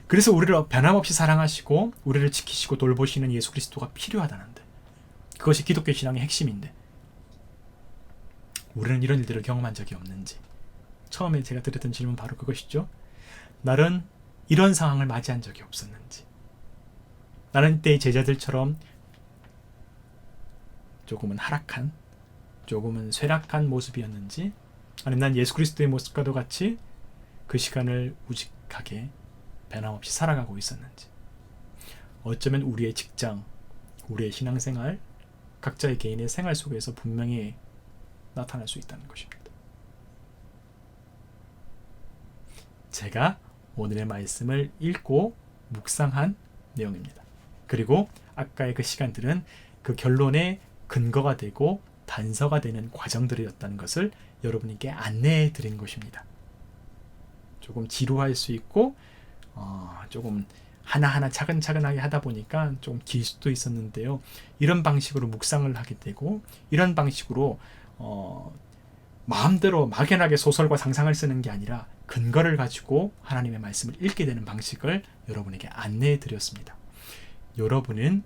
그래서 우리를 변함없이 사랑하시고 우리를 지키시고 돌보시는 예수 그리스도가 필요하다는데, 그것이 기독교 신앙의 핵심인데 우리는 이런 일들을 경험한 적이 없는지. 처음에 제가 드렸던 질문 바로 그것이죠. 나는 이런 상황을 맞이한 적이 없었는지, 나는 이때의 제자들처럼 조금은 하락한, 조금은 쇠락한 모습이었는지, 아니면 난 예수 그리스도의 모습과도 같이 그 시간을 우직하게 변함없이 살아가고 있었는지. 어쩌면 우리의 직장, 우리의 신앙생활, 각자의 개인의 생활 속에서 분명히 나타날 수 있다는 것입니다. 제가 오늘의 말씀을 읽고 묵상한 내용입니다. 그리고 아까의 그 시간들은 그 결론의 근거가 되고 단서가 되는 과정들이었다는 것을 여러분에게 안내해 드린 것입니다. 조금 지루할 수 있고 조금 하나하나 차근차근하게 하다 보니까 좀 길 수도 있었는데요. 이런 방식으로 묵상을 하게 되고, 이런 방식으로 마음대로 막연하게 소설과 상상을 쓰는 게 아니라 근거를 가지고 하나님의 말씀을 읽게 되는 방식을 여러분에게 안내해 드렸습니다. 여러분은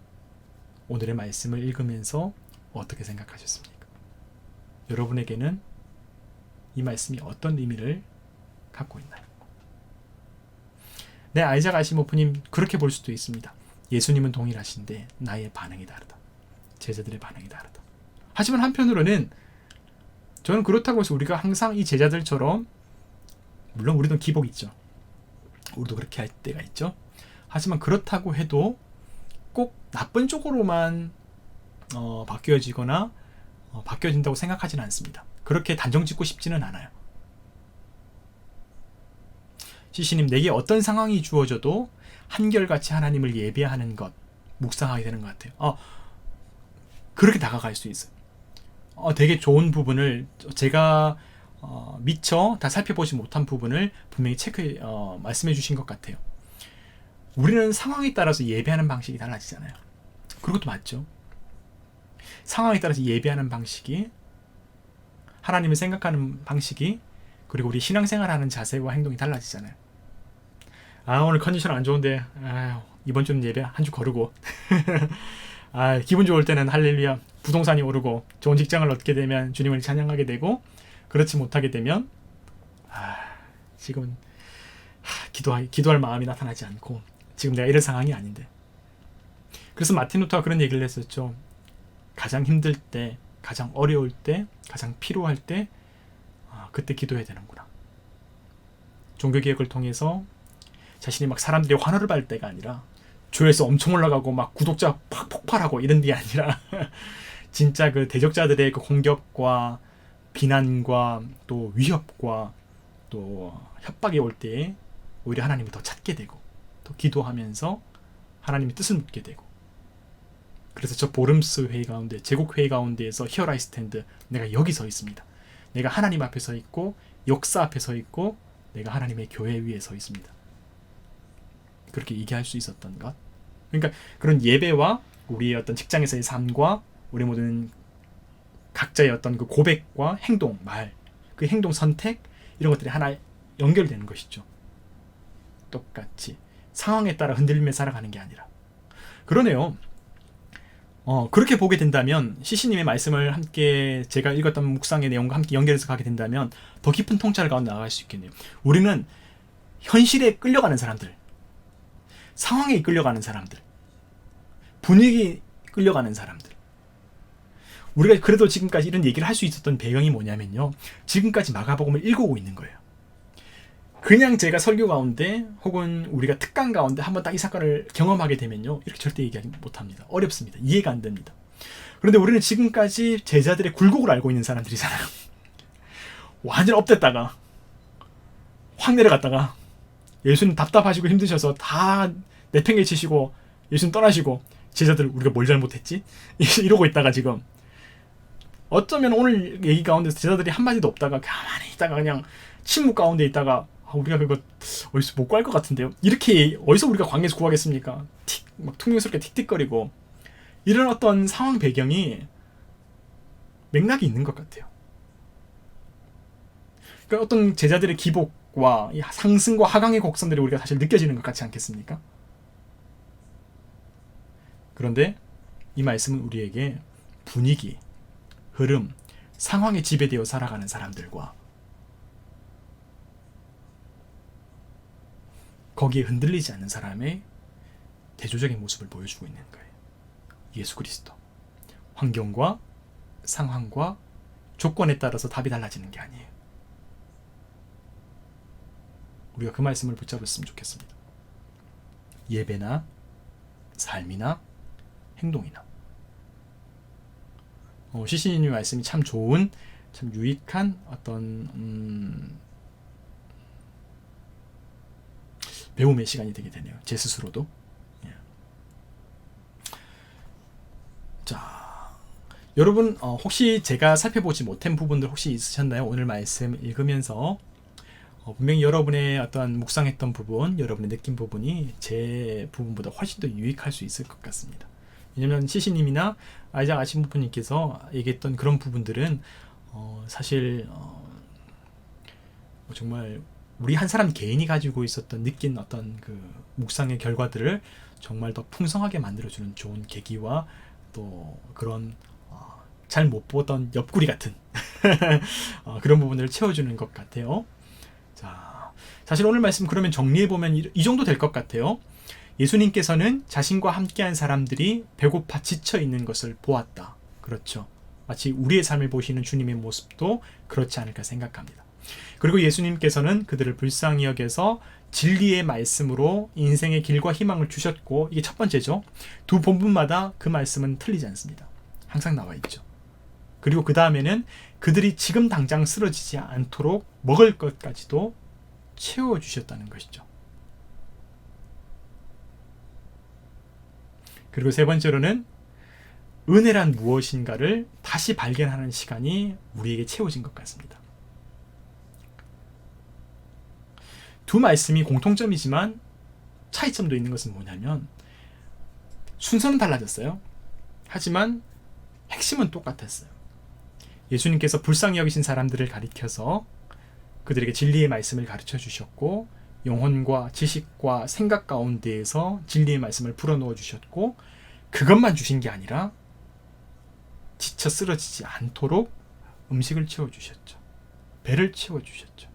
오늘의 말씀을 읽으면서 어떻게 생각하셨습니까? 여러분에게는 이 말씀이 어떤 의미를 갖고 있나요? 네, 아이작 아시모프님, 그렇게 볼 수도 있습니다. 예수님은 동일하신데 나의 반응이 다르다. 제자들의 반응이 다르다. 하지만 한편으로는 저는 그렇다고 해서 우리가 항상 이 제자들처럼, 물론 우리도 기복 있죠. 우리도 그렇게 할 때가 있죠. 하지만 그렇다고 해도 꼭 나쁜 쪽으로만 바뀌어지거나 바뀌어진다고 생각하지는 않습니다. 그렇게 단정 짓고 싶지는 않아요. 시시님, 내게 어떤 상황이 주어져도 한결같이 하나님을 예배하는 것, 묵상하게 되는 것 같아요. 그렇게 다가갈 수 있어요. 되게 좋은 부분을 제가 미처 다 살펴보지 못한 부분을 분명히 말씀해 주신 것 같아요. 우리는 상황에 따라서 예배하는 방식이 달라지잖아요. 그것도 맞죠. 상황에 따라서 예배하는 방식이, 하나님을 생각하는 방식이, 그리고 우리 신앙생활하는 자세와 행동이 달라지잖아요. 오늘 컨디션 안 좋은데 이번 주는 예배 한 주 거르고 기분 좋을 때는 할렐루야 부동산이 오르고 좋은 직장을 얻게 되면 주님을 찬양하게 되고, 그렇지 못하게 되면 지금은 기도할 마음이 나타나지 않고 지금 내가 이럴 상황이 아닌데. 그래서 마틴 루터가 그런 얘기를 했었죠. 가장 힘들 때, 가장 어려울 때, 가장 필요할 때 그때 기도해야 되는구나. 종교개혁을 통해서 자신이 막 사람들이 환호를 받을 때가 아니라, 조회수 엄청 올라가고 막 구독자 팍 폭발하고 이런 게 아니라 진짜 그 대적자들의 그 공격과 비난과 또 위협과 또 협박이 올 때 오히려 하나님을 더 찾게 되고, 또 기도하면서 하나님의 뜻을 묻게 되고. 그래서 저 보름스 회의 가운데, 제국 회의 가운데에서 히어 라이 스탠드, 내가 여기 서 있습니다. 내가 하나님 앞에 서 있고 역사 앞에 서 있고 내가 하나님의 교회 위에 서 있습니다. 그렇게 얘기할 수 있었던 것. 그러니까 그런 예배와 우리의 어떤 직장에서의 삶과 우리 모든 각자의 어떤 그 고백과 행동, 말, 그 행동 선택, 이런 것들이 하나 연결되는 것이죠. 똑같이 상황에 따라 흔들리며 살아가는 게 아니라. 그러네요. 그렇게 보게 된다면, 시시님의 말씀을 함께 제가 읽었던 묵상의 내용과 함께 연결해서 가게 된다면 더 깊은 통찰 가운데 나아갈 수 있겠네요. 우리는 현실에 끌려가는 사람들, 상황에 끌려가는 사람들, 분위기에 끌려가는 사람들. 우리가 그래도 지금까지 이런 얘기를 할 수 있었던 배경이 뭐냐면요, 지금까지 마가복음을 읽어오고 있는 거예요. 그냥 제가 설교 가운데 혹은 우리가 특강 가운데 한번 딱 이 사건을 경험하게 되면요, 이렇게 절대 얘기하지 못합니다. 어렵습니다. 이해가 안 됩니다. 그런데 우리는 지금까지 제자들의 굴곡을 알고 있는 사람들이잖아요. 완전 업됐다가 확 내려갔다가 예수님 답답하시고 힘드셔서 다 내팽개치시고 예수님 떠나시고, 제자들 우리가 뭘 잘못했지? 이러고 있다가 지금 어쩌면 오늘 얘기 가운데 제자들이 한마디도 없다가 가만히 있다가 그냥 침묵 가운데 있다가 우리가 그거 어디서 못 구할 것 같은데요? 이렇게 어디서 우리가 광야에서 구하겠습니까? 막 퉁명스럽게 틱틱거리고, 이런 어떤 상황 배경이 맥락이 있는 것 같아요. 그러니까 어떤 제자들의 기복과 상승과 하강의 곡선들이 우리가 사실 느껴지는 것 같지 않겠습니까? 그런데 이 말씀은 우리에게 분위기, 흐름, 상황에 지배되어 살아가는 사람들과 거기에 흔들리지 않는 사람의 대조적인 모습을 보여주고 있는 거예요. 예수 그리스도. 환경과 상황과 조건에 따라서 답이 달라지는 게 아니에요. 우리가 그 말씀을 붙잡았으면 좋겠습니다. 예배나 삶이나 행동이나. 시신님 말씀이 참 좋은, 참 유익한 어떤 배움의 시간이 되게 되네요. 제 스스로도. 예. 자, 여러분 혹시 제가 살펴보지 못한 부분들 혹시 있으셨나요? 오늘 말씀 읽으면서 분명히 여러분의 어떤 묵상했던 부분, 여러분의 느낀 부분이 제 부분보다 훨씬 더 유익할 수 있을 것 같습니다. 왜냐면 시시님이나 아이작 아시모프님께서 얘기했던 그런 부분들은 사실 정말 우리 한 사람 개인이 가지고 있었던 느낀 어떤 그 묵상의 결과들을 정말 더 풍성하게 만들어주는 좋은 계기와 또 그런 잘 못 보던 옆구리 같은 그런 부분들을 채워주는 것 같아요. 자, 사실 오늘 말씀 그러면 정리해보면 이 정도 될 것 같아요. 예수님께서는 자신과 함께한 사람들이 배고파 지쳐 있는 것을 보았다. 그렇죠. 마치 우리의 삶을 보시는 주님의 모습도 그렇지 않을까 생각합니다. 그리고 예수님께서는 그들을 불쌍히 여겨서 진리의 말씀으로 인생의 길과 희망을 주셨고, 이게 첫 번째죠. 두 본문마다 그 말씀은 틀리지 않습니다. 항상 나와 있죠. 그리고 그 다음에는 그들이 지금 당장 쓰러지지 않도록 먹을 것까지도 채워주셨다는 것이죠. 그리고 세 번째로는 은혜란 무엇인가를 다시 발견하는 시간이 우리에게 채워진 것 같습니다. 두 말씀이 공통점이지만 차이점도 있는 것은 뭐냐면 순서는 달라졌어요. 하지만 핵심은 똑같았어요. 예수님께서 불쌍히 여기신 사람들을 가리켜서 그들에게 진리의 말씀을 가르쳐 주셨고, 영혼과 지식과 생각 가운데에서 진리의 말씀을 불어넣어 주셨고, 그것만 주신 게 아니라 지쳐 쓰러지지 않도록 음식을 채워주셨죠. 배를 채워주셨죠.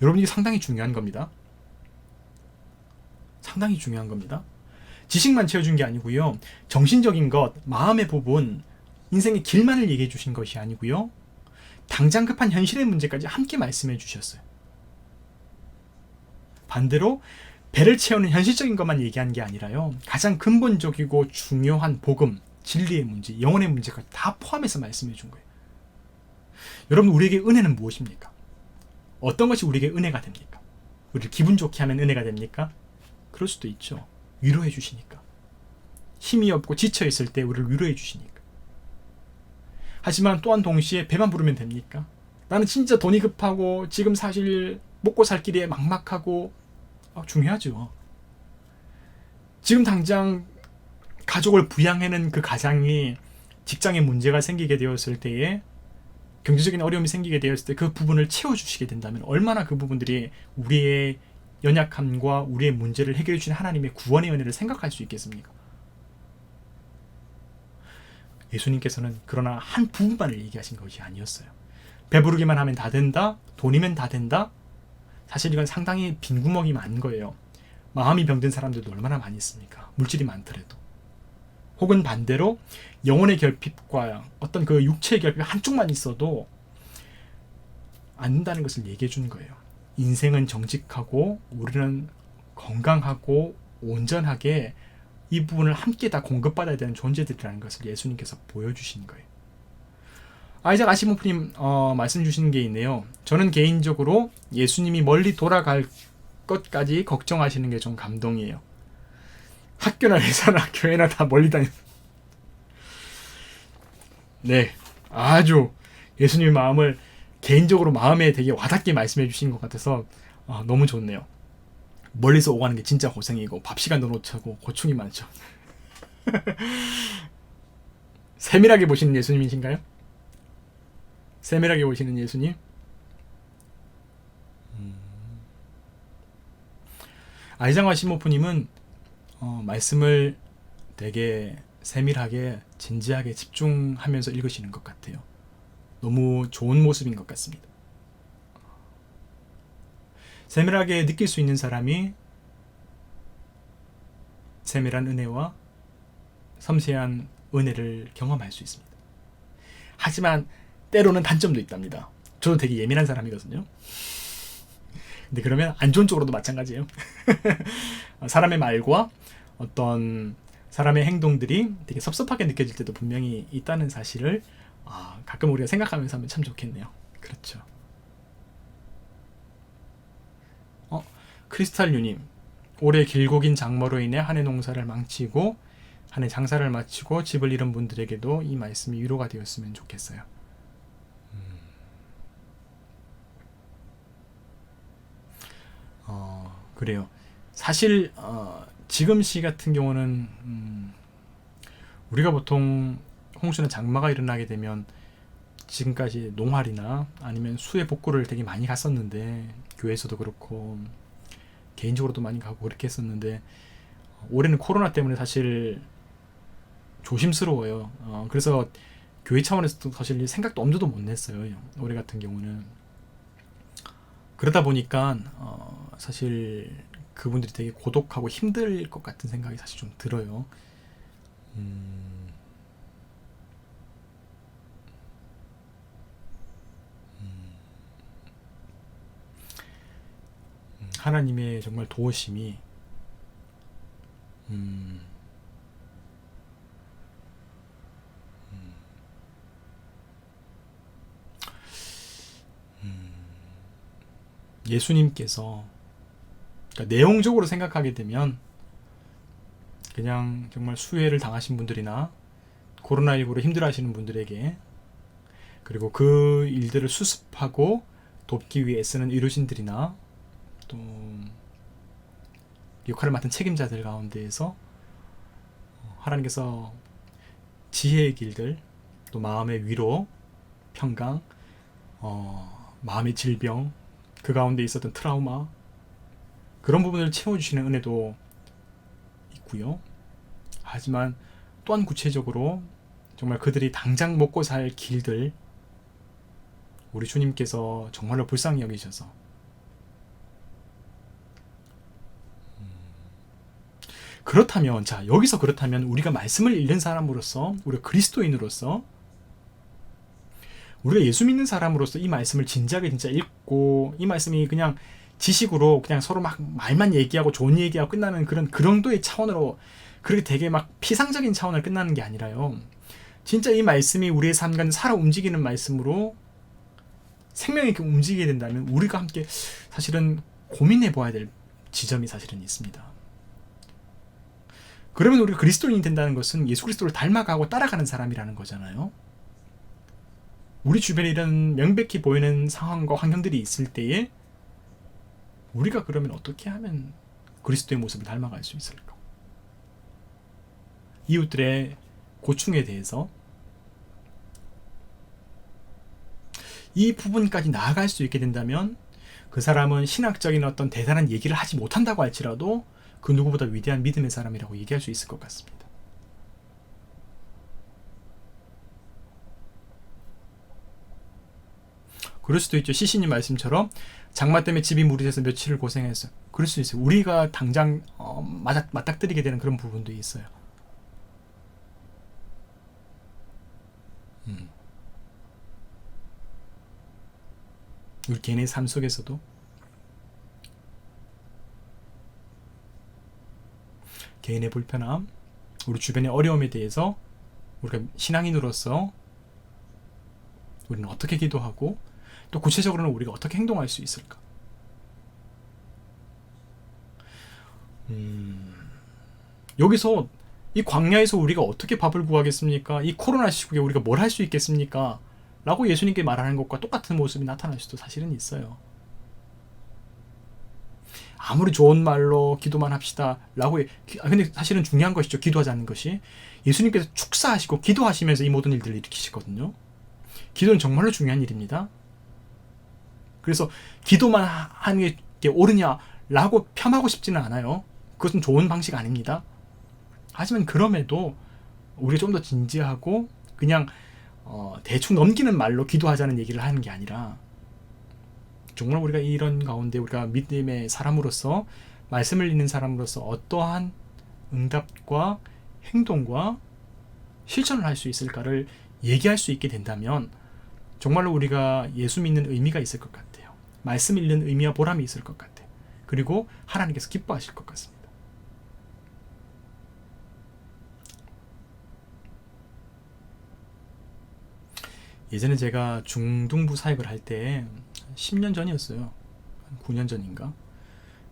여러분, 이게 상당히 중요한 겁니다. 상당히 중요한 겁니다. 지식만 채워준 게 아니고요. 정신적인 것, 마음의 부분, 인생의 길만을 얘기해 주신 것이 아니고요. 당장 급한 현실의 문제까지 함께 말씀해 주셨어요. 반대로 배를 채우는 현실적인 것만 얘기한 게 아니라요. 가장 근본적이고 중요한 복음, 진리의 문제, 영혼의 문제까지 다 포함해서 말씀해 준 거예요. 여러분, 우리에게 은혜는 무엇입니까? 어떤 것이 우리에게 은혜가 됩니까? 우리를 기분 좋게 하면 은혜가 됩니까? 그럴 수도 있죠. 위로해 주시니까. 힘이 없고 지쳐있을 때 우리를 위로해 주시니까. 하지만 또한 동시에 배만 부르면 됩니까? 나는 진짜 돈이 급하고 지금 사실 먹고 살 길이 막막하고, 중요하죠. 지금 당장 가족을 부양하는 그 가장이 직장에 문제가 생기게 되었을 때에, 경제적인 어려움이 생기게 되었을 때 그 부분을 채워주시게 된다면 얼마나 그 부분들이 우리의 연약함과 우리의 문제를 해결해 주신 하나님의 구원의 은혜를 생각할 수 있겠습니까? 예수님께서는 그러나 한 부분만을 얘기하신 것이 아니었어요. 배부르기만 하면 다 된다, 돈이면 다 된다. 사실 이건 상당히 빈구멍이 많은 거예요. 마음이 병든 사람들도 얼마나 많이 있습니까? 물질이 많더라도. 혹은 반대로 영혼의 결핍과 어떤 그 육체의 결핍 한쪽만 있어도 안 된다는 것을 얘기해 주는 거예요. 인생은 정직하고 우리는 건강하고 온전하게 이 부분을 함께 다 공급받아야 되는 존재들이라는 것을 예수님께서 보여주신 거예요. 아이작 아시모프님 말씀 주시는 게 있네요. 저는 개인적으로 예수님이 멀리 돌아갈 것까지 걱정하시는 게 좀 감동이에요. 학교나 회사나 교회나 다 멀리 다니. 네, 아주 예수님의 마음을 개인적으로 마음에 되게 와닿게 말씀해 주신 것 같아서 너무 좋네요. 멀리서 오가는 게 진짜 고생이고 밥 시간도 놓치고 고충이 많죠. 세밀하게 보시는 예수님이신가요? 세밀하게 보시는 예수님? 아이장화 시모프님은 말씀을 되게 세밀하게 진지하게 집중하면서 읽으시는 것 같아요. 너무 좋은 모습인 것 같습니다. 세밀하게 느낄 수 있는 사람이 세밀한 은혜와 섬세한 은혜를 경험할 수 있습니다. 하지만 때로는 단점도 있답니다. 저도 되게 예민한 사람이거든요. 근데 그러면 안 좋은 쪽으로도 마찬가지예요. 사람의 말과 어떤 사람의 행동들이 되게 섭섭하게 느껴질 때도 분명히 있다는 사실을 가끔 우리가 생각하면서 하면 참 좋겠네요. 그렇죠. 크리스탈유님, 올해 길고 긴 장마로 인해 한 해 농사를 망치고 한 해 장사를 마치고 집을 잃은 분들에게도 이 말씀이 위로가 되었으면 좋겠어요. 그래요. 사실 지금 시 같은 경우는 우리가 보통 홍수나 장마가 일어나게 되면 지금까지 농활이나 아니면 수해 복구를 되게 많이 갔었는데, 교회에서도 그렇고 개인적으로도 많이 가고 그렇게 했었는데, 올해는 코로나 때문에 사실 조심스러워요. 그래서 교회 차원에서도 사실 생각도 엄두도 못 냈어요. 올해 같은 경우는. 그러다 보니까 사실 그분들이 되게 고독하고 힘들 것 같은 생각이 사실 좀 들어요. 하나님의 정말 도우심이 예수님께서, 그러니까 내용적으로 생각하게 되면 그냥 정말 수혜를 당하신 분들이나 코로나19로 힘들어하시는 분들에게, 그리고 그 일들을 수습하고 돕기 위해 애쓰는 의료진들이나 또 역할을 맡은 책임자들 가운데에서 하나님께서 지혜의 길들, 또 마음의 위로, 평강, 마음의 질병, 그 가운데 있었던 트라우마, 그런 부분을 채워주시는 은혜도 있고요. 하지만 또한 구체적으로 정말 그들이 당장 먹고 살 길들, 우리 주님께서 정말로 불쌍히 여기셔서 그렇다면, 자, 여기서 그렇다면 우리가 말씀을 읽는 사람으로서, 우리가 그리스도인으로서, 우리가 예수 믿는 사람으로서 이 말씀을 진지하게 진짜 읽고, 이 말씀이 그냥 지식으로 그냥 서로 막 말만 얘기하고 좋은 얘기하고 끝나는 그런 정도의 차원으로, 그렇게 되게 막 피상적인 차원으로 끝나는 게 아니라요, 진짜 이 말씀이 우리의 삶과 살아 움직이는 말씀으로 생명이 이렇게 움직이게 된다면 우리가 함께 사실은 고민해 봐야 될 지점이 사실은 있습니다. 그러면 우리가 그리스도인이 된다는 것은 예수 그리스도를 닮아가고 따라가는 사람이라는 거잖아요. 우리 주변에 이런 명백히 보이는 상황과 환경들이 있을 때에 우리가 그러면 어떻게 하면 그리스도의 모습을 닮아갈 수 있을까? 이웃들의 고충에 대해서 이 부분까지 나아갈 수 있게 된다면 그 사람은 신학적인 어떤 대단한 얘기를 하지 못한다고 할지라도 그 누구보다 위대한 믿음의 사람이라고 얘기할 수 있을 것 같습니다. 그럴 수도 있죠. 시신님 말씀처럼 장마 때문에 집이 물이 돼서 며칠을 고생했어요. 그럴 수 있어요. 우리가 당장 맞닥뜨리게 되는 그런 부분도 있어요. 우리 개인의 삶 속에서도 개인의 불편함, 우리 주변의 어려움에 대해서 우리가 신앙인으로서 우리는 어떻게 기도하고 또 구체적으로는 우리가 어떻게 행동할 수 있을까? 여기서 이 광야에서 우리가 어떻게 밥을 구하겠습니까? 이 코로나 시국에 우리가 뭘 할 수 있겠습니까? 라고 예수님께 말하는 것과 똑같은 모습이 나타날 수도 사실은 있어요. 아무리 좋은 말로 기도만 합시다 라고 근데 사실은 중요한 것이죠. 기도하자는 것이. 예수님께서 축사하시고 기도하시면서 이 모든 일들을 일으키시거든요. 기도는 정말로 중요한 일입니다. 그래서 기도만 하는 게 옳으냐라고 폄하고 싶지는 않아요. 그것은 좋은 방식 아닙니다. 하지만 그럼에도 우리가 좀 더 진지하고 그냥 대충 넘기는 말로 기도하자는 얘기를 하는 게 아니라 정말 우리가 이런 가운데 우리가 믿음의 사람으로서, 말씀을 읽는 사람으로서 어떠한 응답과 행동과 실천을 할 수 있을까를 얘기할 수 있게 된다면 정말로 우리가 예수 믿는 의미가 있을 것 같아요. 말씀 읽는 의미와 보람이 있을 것 같아요. 그리고 하나님께서 기뻐하실 것 같습니다. 예전에 제가 중등부 사역을 할 때 10년 전이었어요. 9년 전인가?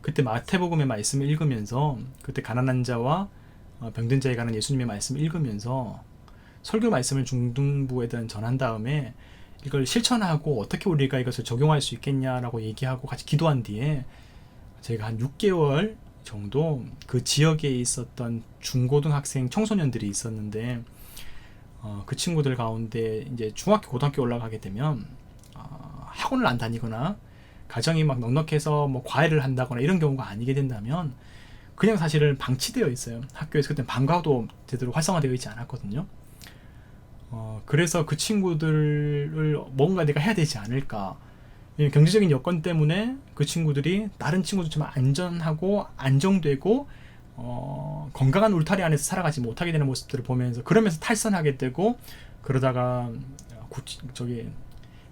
그때 마태복음의 말씀을 읽으면서, 그때 가난한 자와 병든 자에 관한 예수님의 말씀을 읽으면서 설교 말씀을 중등부에 대한 전한 다음에 이걸 실천하고 어떻게 우리가 이것을 적용할 수 있겠냐라고 얘기하고 같이 기도한 뒤에 제가 한 6개월 정도 그 지역에 있었던 중고등학생 청소년들이 있었는데 그 친구들 가운데 이제 중학교, 고등학교 올라가게 되면 학원을 안 다니거나 가정이 막 넉넉해서 뭐 과외를 한다거나 이런 경우가 아니게 된다면 그냥 사실은 방치되어 있어요. 학교에서 그때 방과후도 제대로 활성화되어 있지 않았거든요. 그래서 그 친구들을 뭔가 내가 해야 되지 않을까. 경제적인 여건 때문에 그 친구들이 다른 친구들처럼 안전하고 안정되고 건강한 울타리 안에서 살아가지 못하게 되는 모습들을 보면서, 그러면서 탈선하게 되고, 그러다가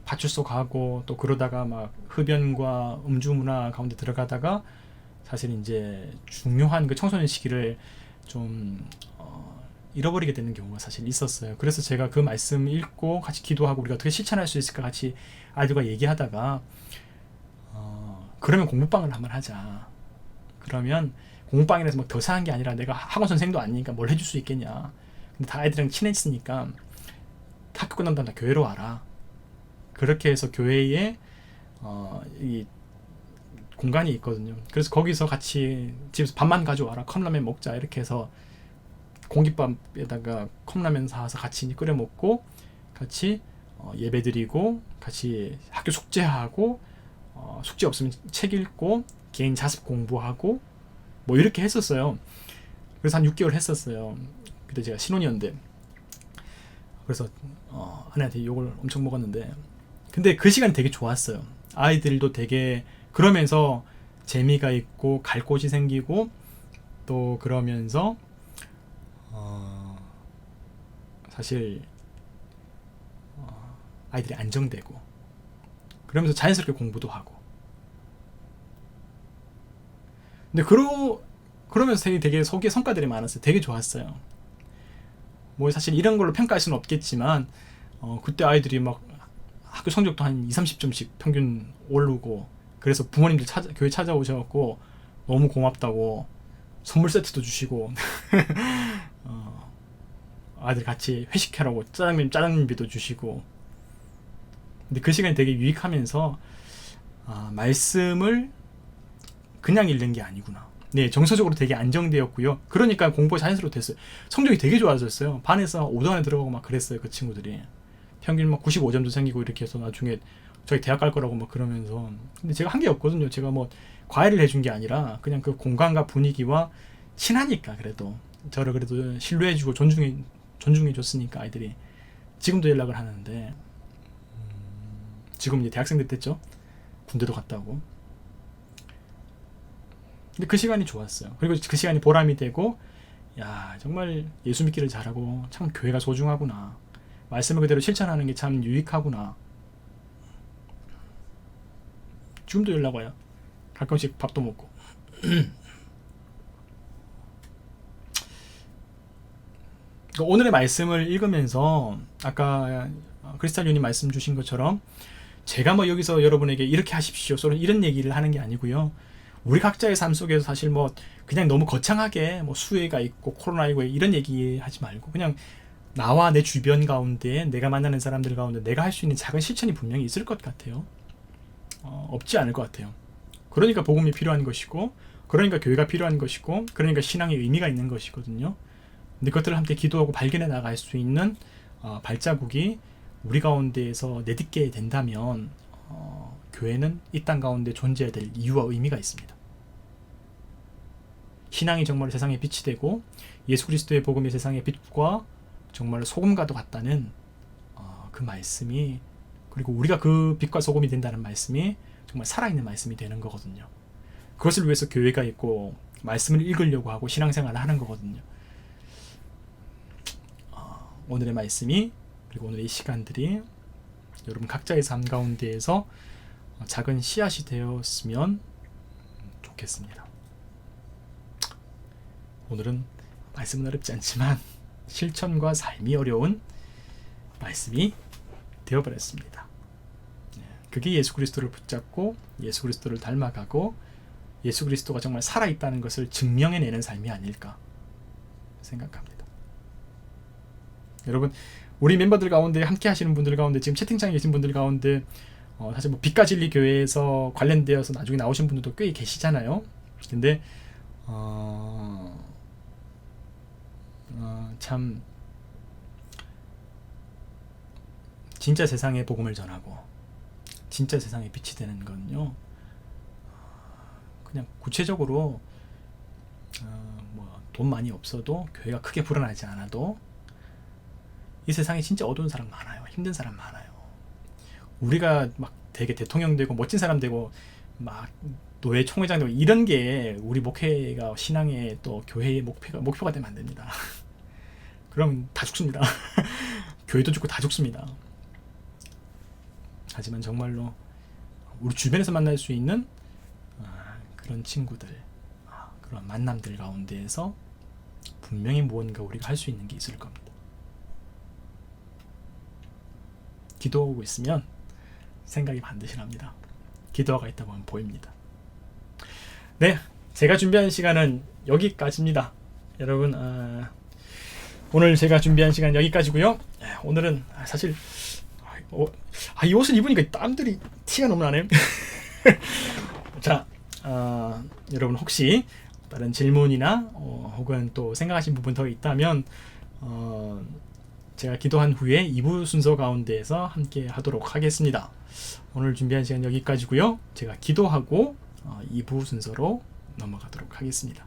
파출소 가고 또 그러다가 막 흡연과 음주 문화 가운데 들어가다가 사실 이제 중요한 그 청소년 시기를 좀 잃어버리게 되는 경우가 사실 있었어요. 그래서 제가 그 말씀 읽고 같이 기도하고 우리가 어떻게 실천할 수 있을까 같이 아이들과 얘기하다가 그러면 공부방을 한번 하자. 그러면 공부방이라서 뭐 더 사는 게 아니라 내가 학원 선생도 아니니까 뭘 해줄 수 있겠냐. 근데 다 아이들이랑 친했으니까 학교 끝난 다음 다 교회로 와라. 그렇게 해서 교회에 이 공간이 있거든요. 그래서 거기서 같이 집에서 밥만 가져와라. 컵라면 먹자. 이렇게 해서 공깃밥에다가 컵라면 사서 같이 끓여 먹고 같이 예배 드리고 같이 학교 숙제하고 숙제 없으면 책 읽고 개인 자습 공부하고 뭐 이렇게 했었어요. 그래서 한 6개월 했었어요. 그때 제가 신혼이었는데 그래서 아내한테 욕을 엄청 먹었는데 근데 그 시간이 되게 좋았어요. 아이들도 되게 그러면서 재미가 있고 갈 곳이 생기고 또 그러면서 사실 아이들이 안정되고 그러면서 자연스럽게 공부도 하고 근데 그러면서 되게 속에 성과들이 많았어요. 되게 좋았어요. 뭐 사실 이런 걸로 평가할 수는 없겠지만 그때 아이들이 막 학교 성적도 한 20-30점씩 평균 오르고 그래서 부모님들 교회 찾아오셔갖고 너무 고맙다고 선물 세트도 주시고 아이들 같이 회식하라고 짜장면비도 주시고 근데 그 시간이 되게 유익하면서 말씀을 그냥 읽는 게 아니구나. 네, 정서적으로 되게 안정되었고요. 그러니까 공부가 자연스럽게 됐어요. 성적이 되게 좋아졌어요. 반에서 5등 안에 들어가고 막 그랬어요. 그 친구들이 평균 막 95점도 생기고 이렇게 해서 나중에 저희 대학 갈 거라고 막 그러면서 근데 제가 한 게 없거든요. 제가 뭐 과외를 해준 게 아니라 그냥 그 공간과 분위기와 친하니까 그래도 저를 그래도 신뢰해주고 존중해줬으니까 아이들이 지금도 연락을 하는데 지금 이제 대학생들 됐죠. 군대도 갔다 오고 근데 그 시간이 좋았어요. 그리고 그 시간이 보람이 되고 야 정말 예수 믿기를 잘하고 참 교회가 소중하구나. 말씀을 그대로 실천하는 게 참 유익하구나. 지금도 연락 와요. 가끔씩 밥도 먹고. 오늘의 말씀을 읽으면서 아까 크리스탈유님 말씀 주신 것처럼 제가 뭐 여기서 여러분에게 이렇게 하십시오. 이런 얘기를 하는 게 아니고요. 우리 각자의 삶 속에서 사실 뭐 그냥 너무 거창하게 뭐 수혜가 있고 코로나19에 이런 얘기 하지 말고 그냥 나와 내 주변 가운데 내가 만나는 사람들 가운데 내가 할 수 있는 작은 실천이 분명히 있을 것 같아요. 없지 않을 것 같아요. 그러니까 복음이 필요한 것이고 그러니까 교회가 필요한 것이고 그러니까 신앙의 의미가 있는 것이거든요. 근데 그것들을 함께 기도하고 발견해 나갈 수 있는 발자국이 우리 가운데에서 내딛게 된다면 교회는 이 땅 가운데 존재해야 될 이유와 의미가 있습니다. 신앙이 정말 세상의 빛이 되고 예수 그리스도의 복음이 세상의 빛과 정말 소금과도 같다는 그 말씀이 그리고 우리가 그 빛과 소금이 된다는 말씀이 정말 살아있는 말씀이 되는 거거든요. 그것을 위해서 교회가 있고 말씀을 읽으려고 하고 신앙생활을 하는 거거든요. 오늘의 말씀이 그리고 오늘의 이 시간들이 여러분 각자의 삶 가운데에서 작은 씨앗이 되었으면 좋겠습니다. 오늘은 말씀은 어렵지 않지만 실천과 삶이 어려운 말씀이 되어버렸습니다. 그게 예수 그리스도를 붙잡고 예수 그리스도를 닮아가고 예수 그리스도가 정말 살아있다는 것을 증명해내는 삶이 아닐까 생각합니다. 여러분 우리 멤버들 가운데 함께 하시는 분들 가운데 지금 채팅창에 계신 분들 가운데 사실 뭐 빛과 진리 교회에서 관련되어서 나중에 나오신 분들도 꽤 계시잖아요. 근데 참 진짜 세상에 복음을 전하고 진짜 세상에 빛이 되는 건요. 그냥 구체적으로 뭐 돈 많이 없어도 교회가 크게 불어나지 않아도 이 세상에 진짜 어두운 사람 많아요. 힘든 사람 많아요. 우리가 막 되게 대통령 되고 멋진 사람 되고 막 노예 총회장 되고 이런 게 우리 목회가 신앙의 또 교회의 목표가 되면 안 됩니다. 그럼 다 죽습니다. 교회도 죽고 다 죽습니다. 하지만 정말로 우리 주변에서 만날 수 있는 그런 친구들, 그런 만남들 가운데에서 분명히 무언가 우리가 할 수 있는 게 있을 겁니다. 기도하고 있으면 생각이 반드시 납니다. 기도가 있다 보면 보입니다. 네, 제가 준비한 시간은 여기까지입니다. 여러분, 오늘 제가 준비한 시간 여기까지고요. 오늘은 사실 이 옷을 입으니까 땀들이 티가 너무 나네요. 자, 여러분 혹시 다른 질문이나 혹은 또 생각하신 부분 더 있다면 제가 기도한 후에 2부 순서 가운데에서 함께 하도록 하겠습니다. 오늘 준비한 시간 여기까지고요. 제가 기도하고 2부 순서로 넘어가도록 하겠습니다.